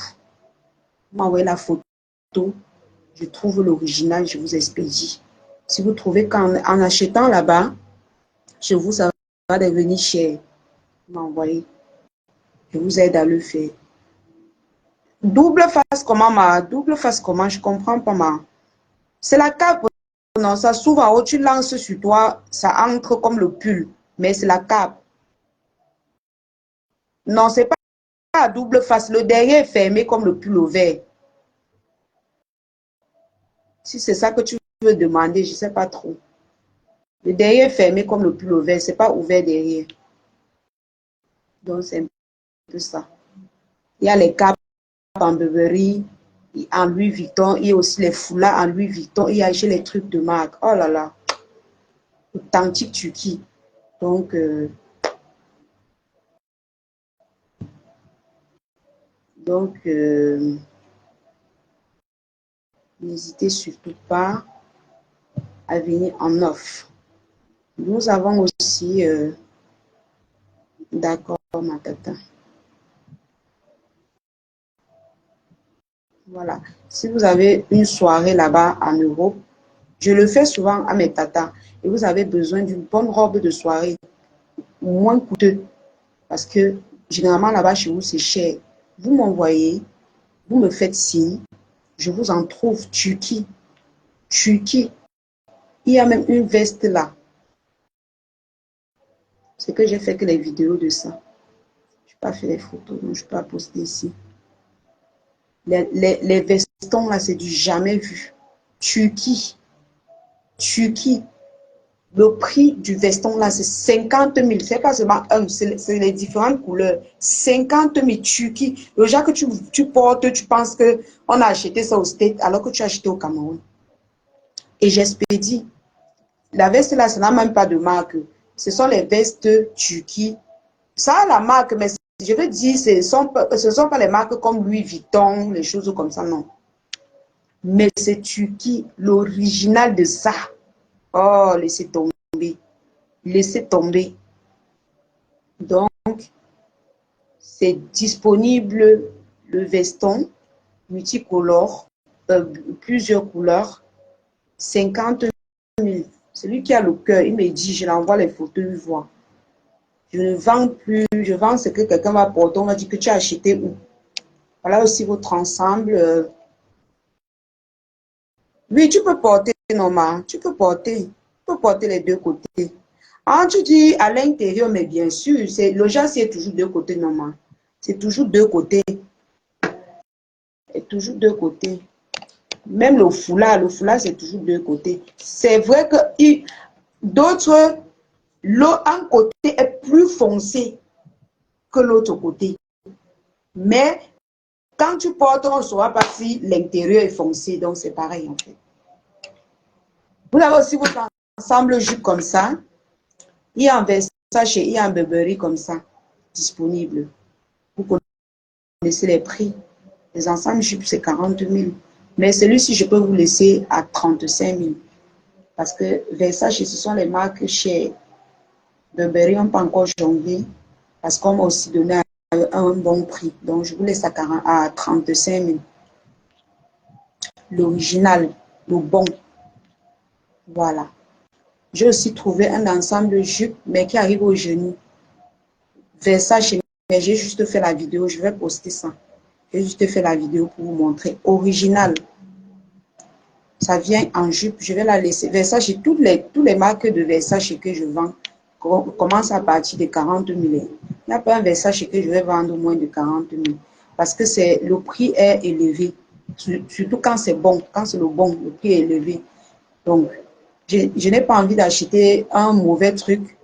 Vous m'envoyez la photo. Je trouve l'original, je vous expédie. Si vous trouvez qu'en achetant là-bas, chez vous, ça va devenir cher, vous m'envoyez. Je vous aide à le faire. Double face comment, double face comment, je comprends pas, C'est la cape. Non, ça s'ouvre en haut, tu lances sur toi, ça entre comme le pull, mais c'est la cape. Non, c'est pas à double face. Le derrière est fermé comme le pull au vert. Si c'est ça que tu veux demander, je ne sais pas trop. Le derrière est fermé comme le pull au vert, c'est pas ouvert derrière. Donc, c'est un peu ça. Il y a les capes en Burberry, en Louis Vuitton, il y a aussi les foulards en Louis Vuitton, il y a les trucs de marque. Oh là là, authentique Turquie. Donc, n'hésitez surtout pas à venir en offre. Nous avons aussi, d'accord, ma tata. Voilà. Si vous avez une soirée là-bas en Europe, je le fais souvent à mes tatas, et vous avez besoin d'une bonne robe de soirée, moins coûteux. Parce que généralement là-bas chez vous, c'est cher. Vous m'envoyez, vous me faites signe, je vous en trouve. Turquie. Turquie. Il y a même une veste là. C'est que j'ai fait que les vidéos de ça. Je n'ai pas fait les photos, donc je ne peux pas poster ici. Les vestons là, c'est du jamais vu. Turquie. Turquie. Le prix du veston là, c'est 50 000. C'est pas seulement un, c'est les différentes couleurs. 50 000 Turquie. Le genre que tu portes, tu penses qu'on a acheté ça au States alors que tu as acheté au Cameroun. Et j'expédie. La veste là, ça n'a même pas de marque. Ce sont les vestes Turquie. Ça a la marque, mais je veux dire, ce ne sont pas les marques comme Louis Vuitton, les choses comme ça, non. Mais c'est Turquie, l'original de ça. Oh, laissez tomber. Laissez tomber. Donc, c'est disponible le veston multicolore, plusieurs couleurs, 50 000. Celui qui a le cœur, il me dit, je l'envoie les photos, il voit. Je ne vends plus, je vends ce que quelqu'un va porter. On va dire que tu as acheté où. Voilà aussi votre ensemble. Oui, tu peux porter, normal. Tu peux porter. Tu peux porter les deux côtés. Ah, tu dis à l'intérieur, mais bien sûr, le genre, c'est toujours deux côtés, normal. C'est toujours deux côtés. C'est toujours deux côtés. Même le foulard, c'est toujours deux côtés. C'est vrai que d'autres, un côté est plus foncé que l'autre côté. Mais quand tu portes, on ne saura pas si l'intérieur est foncé. Donc, c'est pareil, en fait. Vous avez aussi votre ensemble jupe comme ça. Il y a un Versace et il y a un Burberry comme ça, disponible. Vous connaissez les prix. Les ensembles jupes, c'est 40 000. Mais celui-ci, je peux vous laisser à 35 000. Parce que Versace, ce sont les marques chères. Burberry, on peut encore jonglé. Parce qu'on m'a aussi donné un bon prix. Donc, je vous laisse à 35 000. L'original, le bon. Voilà. J'ai aussi trouvé un ensemble jupe, mais qui arrive au genou. Versace, mais j'ai juste fait la vidéo. Je vais poster ça. J'ai juste fait la vidéo pour vous montrer. Original. Ça vient en jupe. Je vais la laisser. Versace, toutes les marques de Versace que je vends commencent à partir de 40 000. Il n'y a pas un Versace que je vais vendre moins de 40 000. Parce que le prix est élevé. Surtout quand c'est bon. Quand c'est le bon, le prix est élevé. Donc, je n'ai pas envie d'acheter un mauvais truc.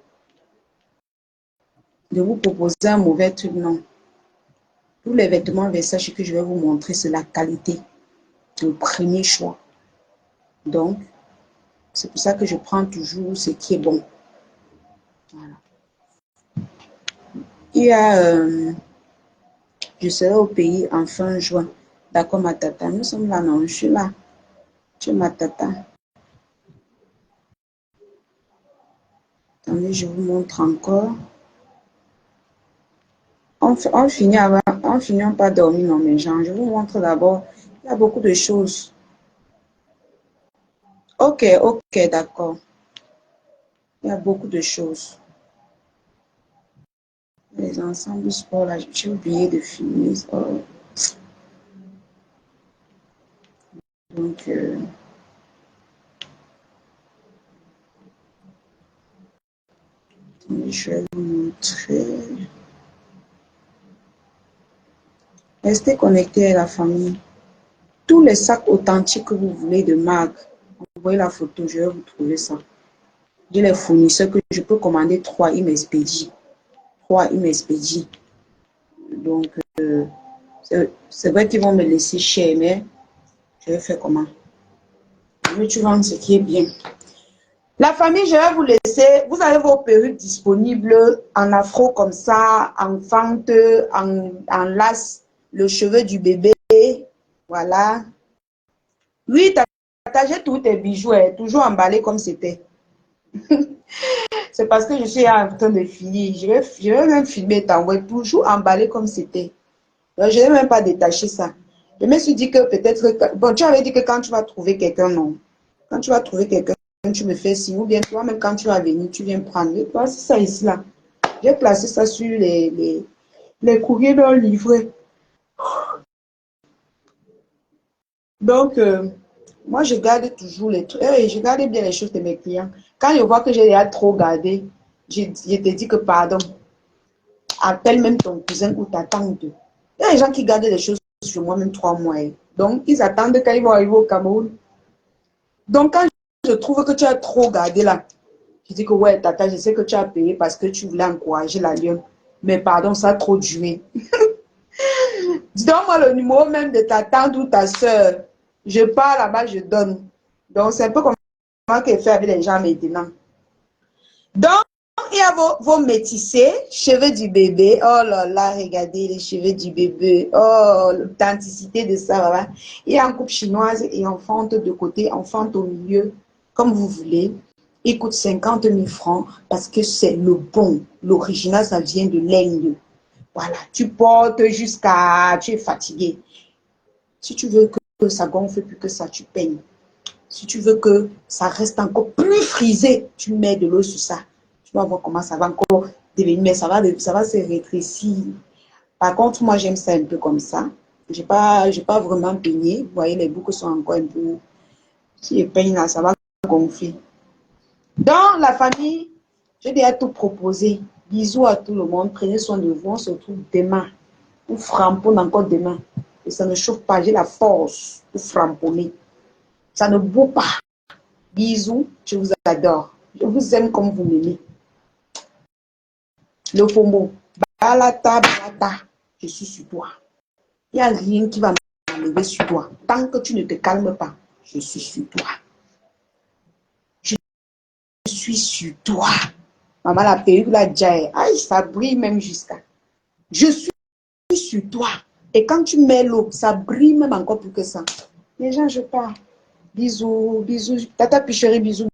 De vous proposer un mauvais truc, non. Tous les vêtements Versace que je vais vous montrer, c'est la qualité. Le premier choix. Donc, c'est pour ça que je prends toujours ce qui est bon. Voilà. Il y a, je serai au pays en fin juin. D'accord, ma tata. Nous sommes là, non, je suis là. Tu es ma tata. Attendez, je vous montre encore. On finit avant, on finit pas dormir, non, mes gens. Je vous montre d'abord. Il y a beaucoup de choses. Ok, d'accord. Il y a beaucoup de choses. Les ensembles sport, là, j'ai oublié de filmer. Oh. Donc, je vais vous montrer. Restez connectés à la famille. Tous les sacs authentiques que vous voulez de marque, envoyez la photo, je vais vous trouver ça. J'ai les fournisseurs que je peux commander 3, ils m'expédient. 3, ils m'expédient. Donc, c'est vrai qu'ils vont me laisser cher, mais je vais faire comment? Je veux tu vends ce qui est bien. La famille, je vais vous laisser. Vous avez vos perruques disponibles en afro comme ça, en fente, en lace, le cheveu du bébé. Voilà. Oui, tata, j'ai tous tes bijoux, toujours emballés comme c'était. C'est parce que je suis en train de finir. Je vais même filmer t'envoyer toujours emballé comme c'était. Je n'ai même pas détaché ça. Je me suis dit que peut-être... Bon, tu avais dit que quand tu vas trouver quelqu'un, non. Quand tu vas trouver quelqu'un, tu me fais signe. Ou bien toi, même quand tu vas venir, tu viens prendre. Voici ça ici, là. J'ai placé ça sur les courriers non livrés. Donc, moi, je garde toujours les trucs. Je garde bien les choses de mes clients. Quand je vois que j'ai déjà trop gardé, je te dis que pardon. Appelle même ton cousin ou ta tante. Il y a des gens qui gardent des choses sur moi même 3 mois. Donc, ils attendent quand ils vont arriver au Cameroun. Donc, quand je trouve que tu as trop gardé là, je dis que ouais, tata, je sais que tu as payé parce que tu voulais encourager la lionne. Mais pardon, ça a trop duré. Donne-moi le numéro même de ta tante ou ta soeur. Je pars là-bas, je donne. Donc, c'est un peu comme moi qui fait avec les gens maintenant. Donc, il y a vos métissés, cheveux du bébé. Oh là là, regardez les cheveux du bébé. Oh, l'authenticité de ça. Voilà. Il y a en coupe chinoise et enfante de côté, enfante au milieu, comme vous voulez. Il coûte 50 000 francs parce que c'est le bon. L'original, ça vient de l'Inde. Voilà, tu portes jusqu'à... Tu es fatigué. Si tu veux que ça gonfle plus que ça, tu peignes. Si tu veux que ça reste encore plus frisé, tu mets de l'eau sur ça. Tu vas voir comment ça va encore devenir, mais ça va se rétrécir. Par contre, moi, j'aime ça un peu comme ça. Je n'ai pas vraiment peigné. Vous voyez, les boucles sont encore un peu... Si je peigne là, ça va gonfler. Dans la famille, j'ai déjà tout proposé. Bisous à tout le monde. Prenez soin de vous. On se retrouve demain. Ou framponne encore demain. Et ça ne chauffe pas. J'ai la force pour framponner. Ça ne boue pas. Bisous, je vous adore. Je vous aime comme vous m'aimez. Le FOMO. Balata, balata. Je suis sur toi. Il n'y a rien qui va m'enlever sur toi. Tant que tu ne te calmes pas, je suis sur toi. Je suis sur toi. Maman, la perruque, la jaille. Aïe, ça brille même jusqu'à. Je suis sur toi. Et quand tu mets l'eau, ça brille même encore plus que ça. Les gens, je pars. Bisous, bisous. Tata Picherie, bisous.